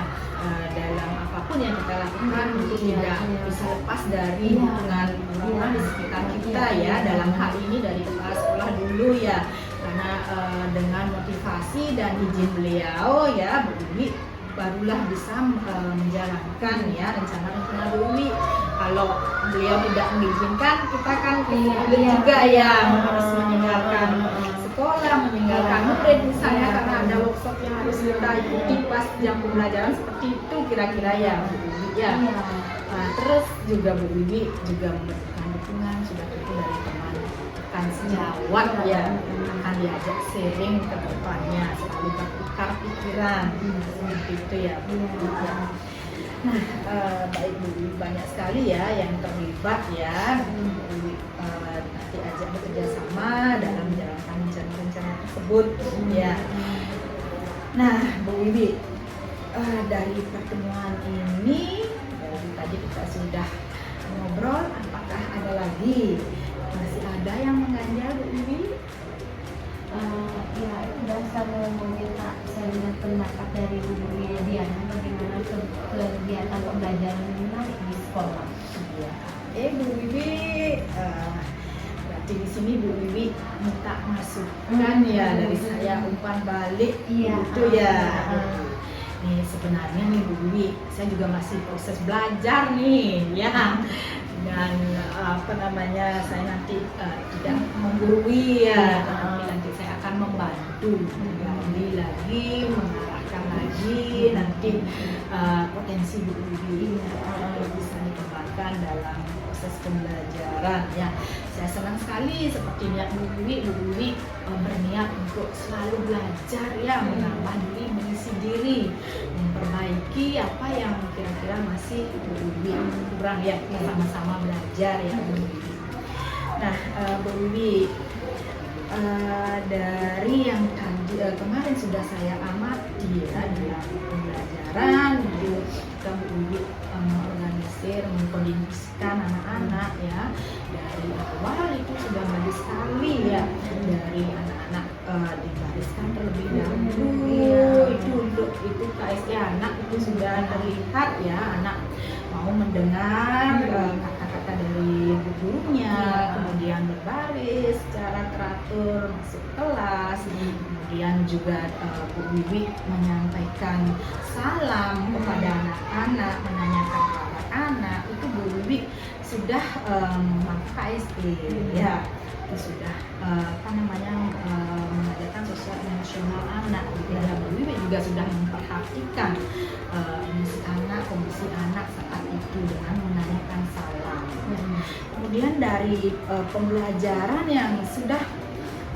dalam apapun yang kita lakukan itu tidak bisa lepas dari dukungan orang di sekitar kita ya, dalam hal ini dari kepala sekolah dulu ya, karena dengan motivasi dan izin beliau ya Bu Wiwi barulah bisa menjalankan ya rencana-rencana Bu Wiwi. Kalau beliau tidak mengizinkan, kita kan juga ya harus meninggalkan sekolah, meninggalkan murid misalnya karena ada workshop yang harus kita ikuti pas jam pembelajaran seperti itu kira-kira ya Bu Wiwi ya. Terus juga Bu Wiwi juga memberikan dukungan sudah tentu dari teman sejawat ya, akan diajak sharing ke depannya, selalu bertukar pikiran seperti itu ya Bu Wiwi ya. Nah baik Bu Wiwi, banyak sekali ya yang terlibat ya. Bu Wiwi nanti ajak bekerja sama dalam menjalankan rencana-rencana tersebut ya. Nah Bu Wiwi, dari pertemuan ini, dari tadi kita sudah ngobrol, apakah ada lagi? Masih ada yang mengganjal Bu Wiwi? Ya, udah saya meminta saya pendapat dari Bu Diana bagaimana kegiatan pembelajaran menarik di sekolah. Ya. Bu Wiwi, berarti di sini Bu Wiwi minta masukan ya dari saya, umpan balik itu ya. Nih sebenarnya nih Bu Wiwi, saya juga masih proses belajar nih ya. Dan saya nanti tidak menggurui ya, nanti saya akan membantu menggali lagi, mengarahkan lagi nanti potensi Bu Wiwi bisa dikembangkan dalam proses pembelajaran ya. Saya senang sekali seperti niat Bu Wiwi berniat untuk selalu belajar ya, menambah diri, mengisi diri, memperbaiki apa yang kira-kira masih Bu Wiwi kurang ya, sama-sama belajar ya Bu Wiwi. Nah Bu Wiwi, dari yang tadi kemarin sudah saya amati ya dalam pembelajaran itu kita Bu Wiwi mengorganisir, mengkondisikan anak-anak ya dari awal itu sudah bagus sekali ya, dari anak-anak dibariskan terlebih dahulu itu untuk itu KSE anak itu sudah terlihat ya, anak mau mendengar kata-kata dari gurunya, kemudian berbaris secara teratur masuk kelas, kemudian juga Bu Wiwi menyampaikan salam kepada anak-anak, menanyakan kabar anak, itu Bu Wiwi sudah KSE ya, itu sudah mengajarkan sosial emosional anak ya. Bu Wiwi juga sudah memperhatikan kondisi anak saat itu dengan menanyakan salam. Kemudian dari pembelajaran yang sudah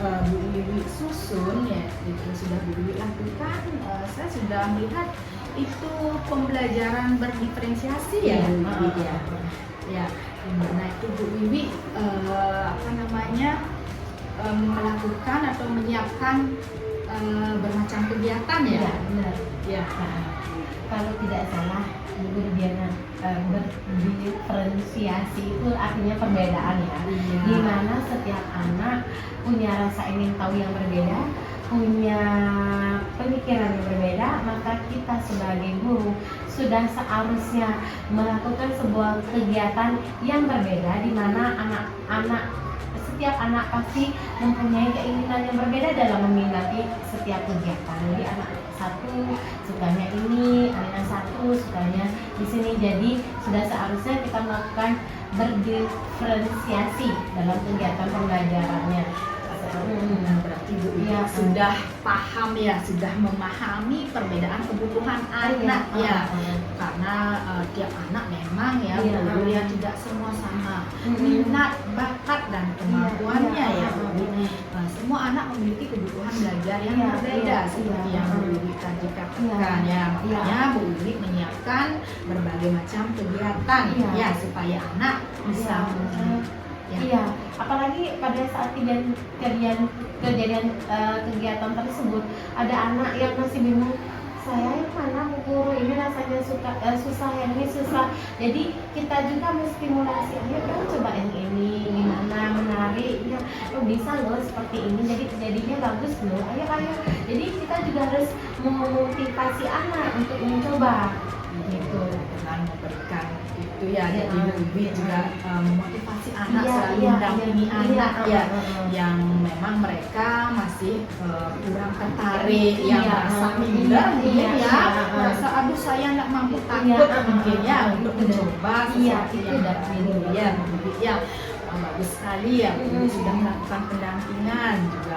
Bu Wiwi susun ya, itu sudah Bu Wiwi lakukan, saya sudah melihat itu pembelajaran berdiferensiasi ya Bu Wiwi ya, dimana itu Bu Wiwi melakukan atau menyiapkan bermacam kegiatan ya. Benar. Ya. Kalau tidak salah Bu Diana, berdiferensiasi itu artinya perbedaan ya. Iya. Di mana setiap anak punya rasa ingin tahu yang berbeda, punya pemikiran yang berbeda, maka kita sebagai guru sudah seharusnya melakukan sebuah kegiatan yang berbeda, di mana setiap anak pasti mempunyai keinginan yang berbeda dalam meminati setiap kegiatan. Jadi anak satu sukanya ini, anak yang satu sukanya di sini. Jadi sudah seharusnya kita melakukan berdiferensiasi dalam kegiatan pembelajarannya. Berarti Bu Wiwi sudah paham ya, sudah memahami perbedaan kebutuhan anak ya. Karena tiap anak memang ya Bu Wiwi tidak semua sama minat, bakat dan kemampuannya ya Bu Wiwi. Semua anak memiliki kebutuhan belajar yang berbeda seperti yang Bu Wiwi tadi katakan ya. Makanya Bu Wiwi menyiapkan berbagai macam kegiatan ya supaya anak bisa Iya, apalagi pada saat kejadian kegiatan tersebut ada anak yang masih bingung, saya yang mana Bu Guru, ini rasanya susah, yang ini susah. Jadi kita juga menstimulasi, ayo dong coba yang ini, gimana menarik ya, bisa loh seperti ini, jadi jadinya bagus loh, ayo. Jadi kita juga harus memotivasi anak untuk mencoba gitu, dengan memberikan itu ya. Jadi Bu Wiwi juga memotivasi anak, selalu mendampingi anak yang memang mereka masih kurang tertarik, yang merasa minder mungkin ya, merasa aduh saya nggak mampu, takut mungkin ya untuk mencoba sesuatu yang baru ya Bu Wiwi ya. Bagus sekali ya Bu Wiwi sudah melakukan pendampingan, juga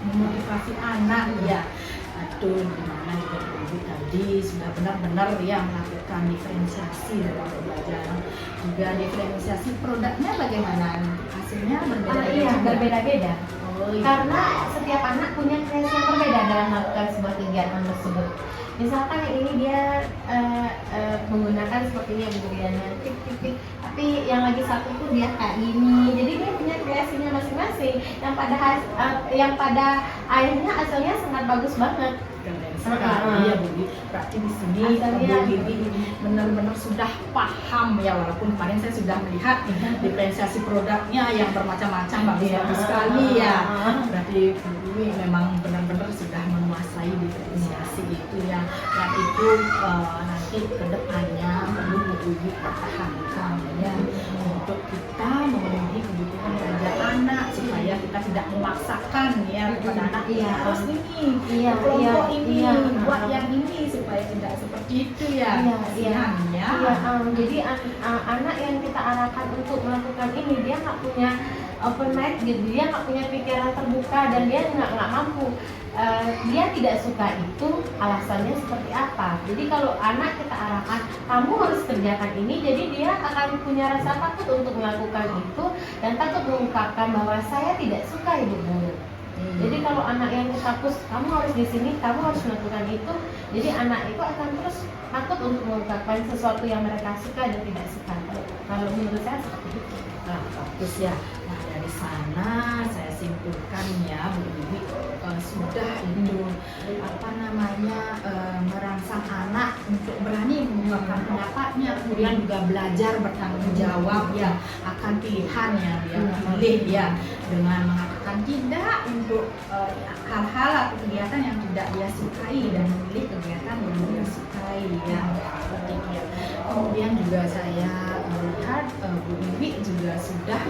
memotivasi anak ya. Itu dimana Bu Wiwi tadi sudah benar-benar ya melakukan diferensiasi dalam pembelajaran, juga diferensiasi produknya bagaimana, hasilnya berbeda-beda. Karena setiap anak punya kreasi yang berbeda dalam melakukan sebuah kegiatan tersebut. Misalkan yang ini dia menggunakan seperti ini, kemudian tik, tapi yang lagi satu tuh dia kayak gini. Jadi dia punya kreasinya masing-masing. Yang pada akhirnya hasilnya sangat bagus banget. Iya Bu Wiwi, berarti di sini Bu Wiwi benar-benar sudah paham ya, walaupun kemarin saya sudah melihat diferensiasi produknya yang bermacam-macam, bagus-bagus sekali ya. Berarti ini memang benar-benar sudah menguasai diferensiasi itu ya. Dan itu nanti kedepannya perlu Bu Wiwi pertahankan ya, untuk kita memenuhi kebutuhan belajar anak, supaya kita tidak memaksakan ya kepada anak harus ini, kelompok ini, buat yang ini, supaya tidak seperti itu ya. Jadi anak yang kita arahkan untuk melakukan ini, dia nggak punya open mind gitu, dia nggak punya pikiran terbuka, dan dia nggak mampu. Dia tidak suka itu alasannya seperti apa. Jadi kalau anak kita arahkan, kamu harus kerjakan ini, jadi dia akan punya rasa takut untuk melakukan itu dan takut mengungkapkan bahwa saya tidak suka ibu guru. Jadi kalau anak yang kita push, kamu harus di sini, kamu harus melakukan itu, jadi anak itu akan terus takut untuk mengungkapkan sesuatu yang mereka suka dan tidak suka. Kalau menurut saya seperti itu. Nah, bagus ya. Nah, dari sana saya simpulkan ya, Bu Wiwi sudah itu merangsang anak untuk berani mengungkapkan pendapatnya, kemudian juga belajar bertanggung jawab ya akan pilihan yang dia pilih ya, dengan mengatakan tidak untuk hal-hal atau kegiatan yang tidak dia sukai dan memilih kegiatan yang dia sukai ya, seperti itu ya. Kemudian juga saya melihat Bu Wiwi juga sudah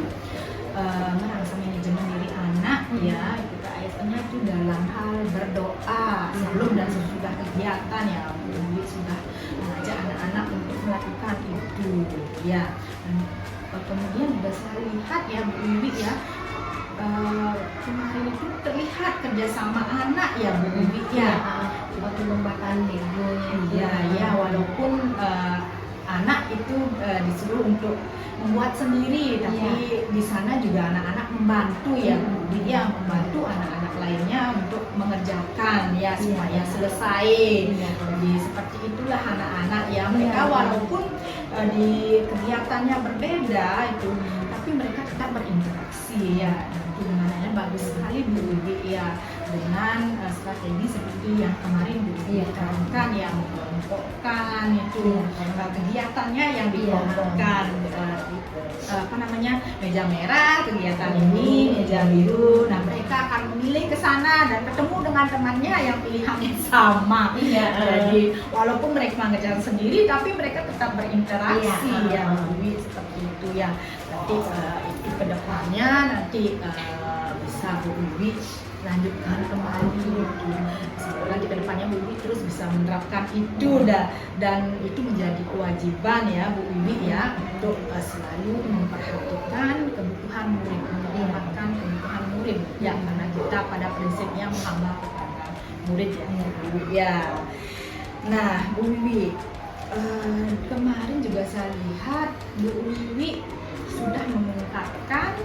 merangsang manajemen diri anak ya, kita ayatnya itu dalam hal berdoa sebelum dan sesudah kegiatan ya. Bu Wiwi sudah mengajak anak-anak untuk melakukan itu ya. Dan kemudian juga saya lihat ya Bu Wiwi ya, kemarin itu terlihat kerjasama anak ya Bu Wiwi ya, waktu lomba Lego ya walaupun anak itu disuruh untuk membuat sendiri, tapi di sana juga anak-anak membantu ya, dia membantu anak-anak lainnya untuk mengerjakan ya supaya selesai. Jadi seperti itulah anak-anak ya, mereka walaupun di kegiatannya berbeda itu, tapi mereka tetap berinteraksi ya. Itu namanya bagus sekali Bu Wiwi ya, dengan strategi seperti yang kemarin Bu Wiwi terangkan ya, mengelompokkan itu kegiatannya yang dikelompokkan, meja merah kegiatan ini, meja biru. Nah, mereka akan memilih ke sana dan ketemu dengan temannya yang pilihannya sama. Jadi walaupun mereka mengejar sendiri, tapi mereka tetap berinteraksi ya, Bu Wiwi seperti itu ya. Nanti itu kedepannya nanti bisa Bu Wiwi lanjutkan kembali. Semoga di kedepannya Bu Wiwi terus bisa menerapkan itu dan itu menjadi kewajiban ya Bu Wiwi ya, untuk selalu memperhatikan kebutuhan murid, menempatkan kebutuhan murid ya, karena kita pada prinsipnya menghamba kepada murid ya Bu Wiwi ya. Nah Bu Wiwi, kemarin juga saya lihat Bu Wiwi sudah mengungkapkan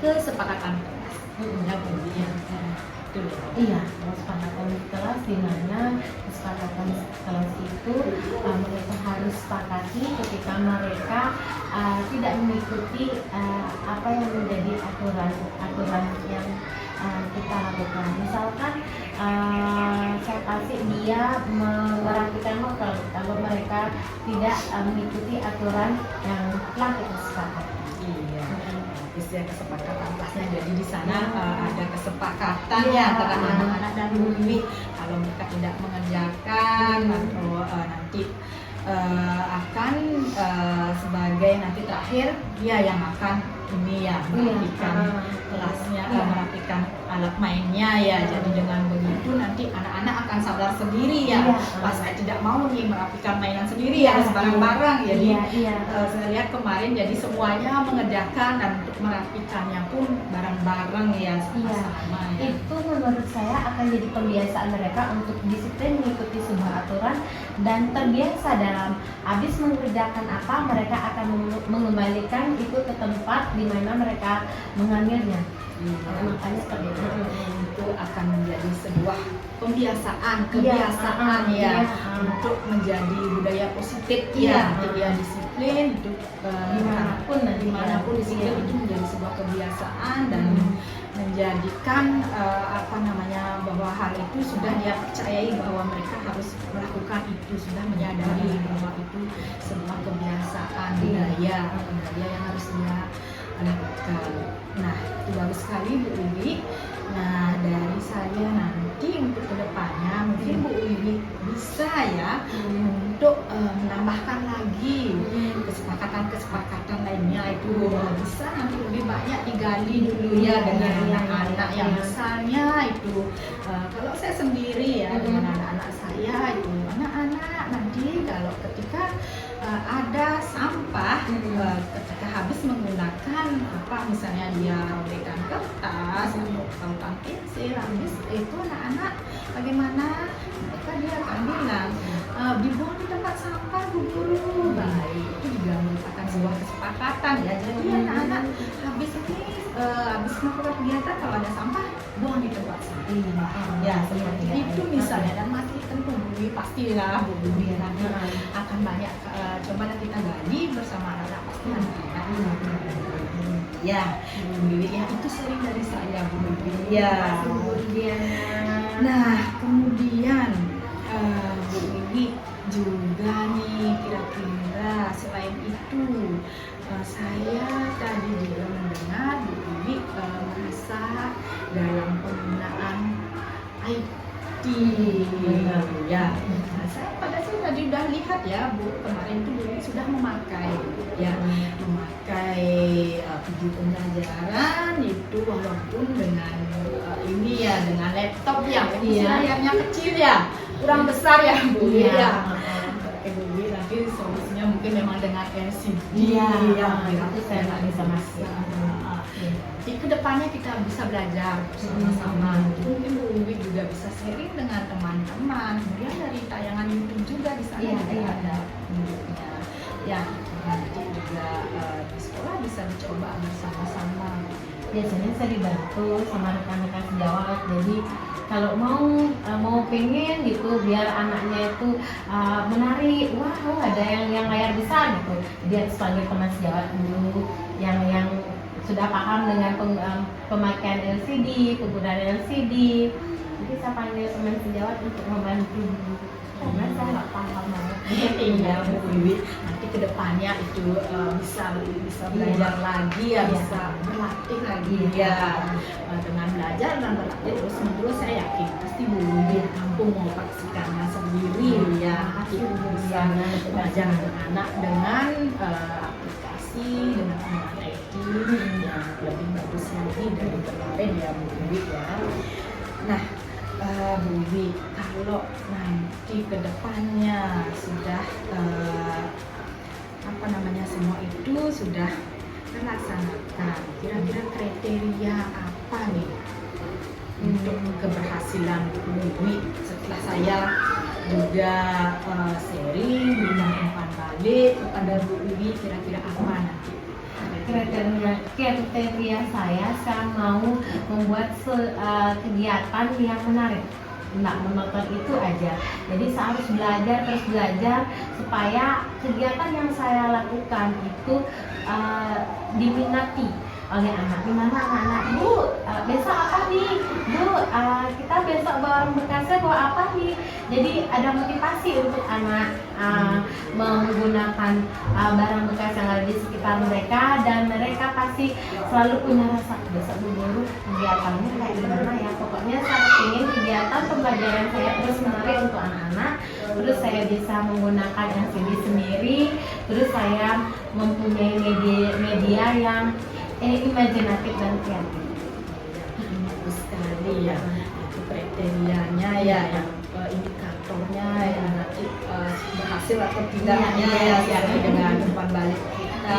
kesepakatan kelas. Kesepakatan kelas, di mana kesepakatan kelas itu mereka harus sepakati ketika mereka tidak mengikuti apa yang menjadi aturan yang kita lakukan. Misalkan saya kasih dia merapikan novel, kalau mereka tidak mengikuti aturan yang telah kita sepakati. Kesepakatan kelasnya, jadi di sana ada kesepakatan ya antara anak-anak dan Bu Wiwi, kalau mereka tidak mengerjakan atau nanti akan sebagai nanti terakhir dia yang akan ini ya merapikan kelasnya, merapikan alat mainnya ya. Jadi dengan begitu nanti anak-anak akan sadar sendiri ya, pas saya tidak mau nih merapikan mainan sendiri harus bareng-bareng. Jadi saya lihat kemarin jadi semuanya mengerjakan dan untuk merapikannya pun bareng-bareng ya, sama-sama ya. Itu menurut saya akan jadi pembiasaan mereka untuk disiplin mengikuti sebuah aturan dan terbiasa dalam habis mengerjakan apa mereka akan mengembalikan itu ke tempat di mana mereka mengambilnya. Makanya seperti itu akan menjadi sebuah kebiasaan ya, untuk menjadi budaya positif ya, jadi disiplin disiplin itu dimanapun disiplin itu menjadi sebuah kebiasaan dan menjadikan bahwa hal itu sudah dia percayai bahwa mereka harus melakukan itu, sudah menyadari bahwa itu sebuah kebiasaan budaya yang harus dia lakukan. Nah, itu bagus sekali Bu Wiwi. Nah, dari saya nanti untuk kedepannya mungkin Bu Wiwi bisa ya untuk menambahkan lagi kesepakatan lainnya itu bisa nanti lebih banyak digali dulu ya dengan anak-anak yang misalnya itu kalau saya sendiri ya dengan anak-anak saya itu anak-anak nanti kalau ketika ada sampah ketika habis menggunakan misalnya dia robekan kertas atau tautan pensil habis itu anak-anak bagaimana mereka dia akan bilang dibuang di tempat sampah Bu Guru. Baik, itu juga merupakan sebuah kesepakatan ya. Jadi anak-anak habis melakukan kegiatan kalau ada sampah buang di tempat sampah. Ya seperti itu misalnya dan masih tentu Bu Wiwi pastilah Bu Wiwi nanti akan banyak coba kita gali bersama anak-anak pasti anak-anak. Ya, Bu Wiwi ya itu sering dari saya Bu Wiwi. Ya. Nah, kemudian Bu Wiwi juga nih kira-kira selain itu saya tadi juga mendengar Bu Wiwi merasa dalam penggunaan IT ya. Nah, saya tadi udah lihat ya Bu kemarin tuh Bu Wiwi sudah memakai video pembelajaran itu walaupun dengan ini ya dengan laptop yang layarnya kecil ya kurang besar ya Bu Wiwi ya. Bu Wiwi nanti solusinya mungkin memang dengan LCD itu saya nggak bisa masuk. Jadi kedepannya kita bisa belajar bersama-sama. Mungkin Bu Wiwi juga bisa sharing dengan teman-teman. Kemudian dari tayangan YouTube juga di sana ada videonya. Ya, nanti juga di sekolah bisa dicoba bersama-sama. Biasanya saya dibantu sama rekan-rekan sejawat. Jadi kalau mau pengen gitu biar anaknya itu menari, wah ada yang layar besar gitu. Dia harus panggil teman sejawat dulu yang sudah paham dengan pemakaian LCD, penggunaan LCD. Jadi saya panggil teman sejawat untuk membantu karena saya nggak paham banget. Iya Bu Wiwi, nanti kedepannya itu bisa belajar lagi ya, bisa berlatih lagi ya. Dengan belajar dan berlatih terus menerus saya yakin pasti Bu Wiwi mampu mengoperasikannya sendiri ya. Bisa belajar anak dengan aplikasi dengan penggunaan IT yang lebih bagus lagi dari kemarin ya Bu Wiwi ya. Nah, Bu Wiwi, kalau nanti ke depannya sudah semua itu sudah terlaksanakan, kira-kira kriteria apa nih untuk keberhasilan Bu Wiwi setelah saya juga sharing dengan umpan balik kepada Bu Wiwi kira-kira apa nanti? Kriteria saya mau membuat kegiatan yang menarik, nggak menonton itu aja. Jadi saya harus terus belajar supaya kegiatan yang saya lakukan itu diminati oleh anak. Gimana anak-anak, Bu, besok apa nih? Bu, kita besok bawa bekasnya bawa apa nih? Jadi ada motivasi untuk anak menggunakan barang bekas yang ada di sekitar mereka, dan mereka pasti selalu punya rasa besok dulu kegiatannya kayak gimana ya. Pokoknya saya ingin kegiatan pembelajaran saya terus menarik untuk anak-anak, terus saya bisa menggunakan LCD sendiri, terus saya mempunyai media yang imajinatif dan kreatif. Bagus sekali ya, itu kriterianya ya, yang indikatornya ya nanti berhasil atau tidaknya ya dengan umpan balik kita.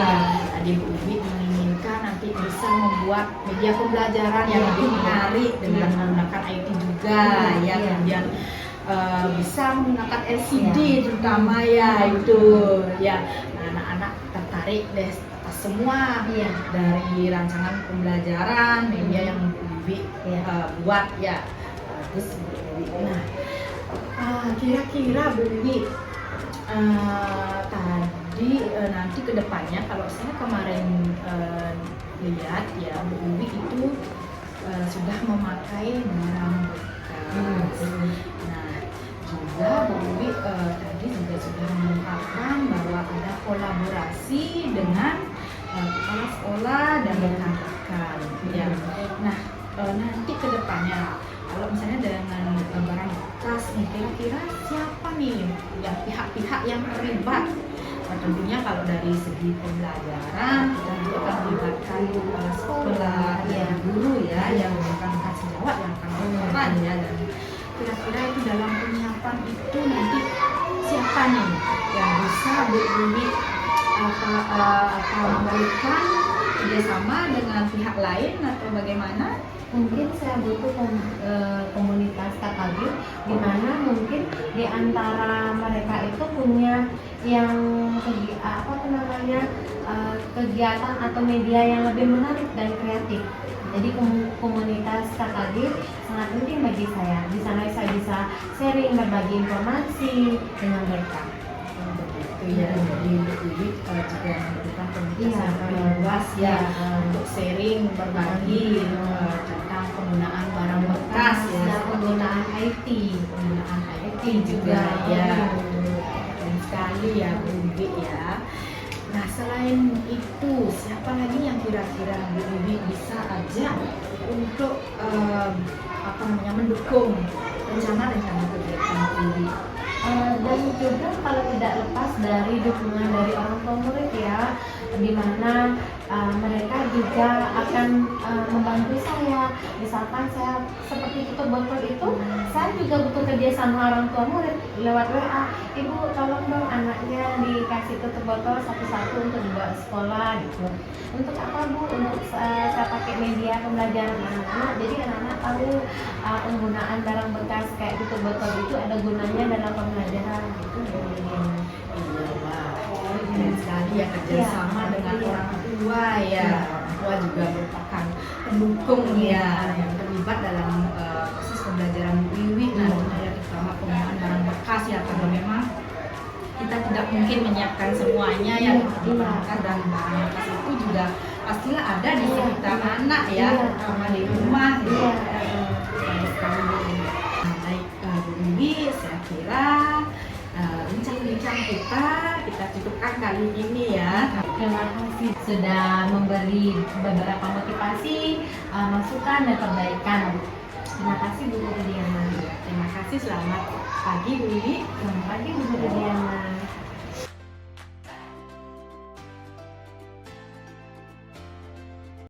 Tadi Bu Wiwi menginginkan nanti bisa membuat media pembelajaran yang lebih menarik dengan menggunakan IT juga ya, kemudian bisa menggunakan LCD terutama ya itu ya. Nah, anak-anak tertarik deh semua dari rancangan pembelajaran media yang Bu Wiwi buat ya. Bagus Bu Wiwi. Nah, kira-kira Bu Wiwi tadi Jadi nanti kedepannya kalau saya kemarin lihat ya Bu Wiwi itu sudah memakai barang bekas. Nah juga Bu Wiwi tadi juga sudah mengungkapkan bahwa ada kolaborasi dengan kepala sekolah dan rekan-rekan. Ya. Nah nanti kedepannya kalau misalnya dengan barang bekas nih, kira-kira siapa nih yang pihak-pihak yang terlibat? Tentunya kalau dari segi pembelajaran kita juga akan melibatkan kepala sekolah, ya guru ya, yang akan kasih jawab, yang akan berperan ya. Dan kira-kira itu dalam penyiapan itu nanti siapa nih yang bisa Bu Wiwi memberikan kerjasama dengan pihak lain atau bagaimana? Mungkin saya butuh komunitas KKB di mana mungkin di antara mereka itu punya yang kegiatan atau media yang lebih menarik dan kreatif. Jadi komunitas KKB sangat penting bagi saya. Di sana saya bisa sharing, berbagi informasi dengan mereka. Begitu ya, jadi Bu Wiwi juga memberikan komunitas yang lebih luas ya untuk sharing, berbagi tentang penggunaan barang bekas ya, dan penggunaan IT juga ya. Keren sekali ya Bu Wiwi ya. Nah selain itu siapa lagi yang kira-kira Bu Wiwi bisa ajak untuk mendukung rencana-rencana kegiatan Bu Wiwi? Dan juga kalau tidak lepas dari dukungan dari orang tua murid ya, di mana mereka juga akan membantu saya. Misalkan saya seperti tutup botol itu, saya juga butuh kerja sama orang tua murid lewat WA. Ibu tolong dong anaknya dikasih tutup botol satu-satu untuk dibawa sekolah gitu. Untuk apa Bu? Untuk saya pakai media pembelajaran anak-anak. Jadi anak-anak tahu penggunaan barang bekas kayak tutup botol itu ada gunanya dalam pembelajaran gitu. Iya, wah, keren sekali ya kerjasama dengan orang tua ya. Orang tua juga merupakan pendukung ya yang terlibat dalam proses pembelajaran Bu Wiwi nantinya ya, terutama penggunaan barang bekas ya, karena memang kita tidak mungkin menyiapkan semuanya ya barang bekas, dan barang bekas itu juga pastilah ada di sekitar anak ya, terutama di rumah ya. Baik sekali Bu Wiwi. Nah, baik Bu Wiwi, saya kira bincang-bincang kita cukupkan kali ini ya. Terima kasih sudah memberi beberapa motivasi, masukan dan perbaikan. Terima kasih Bu Diana. Terima kasih, selamat pagi Bu Wiwi. Selamat pagi Bu Diana.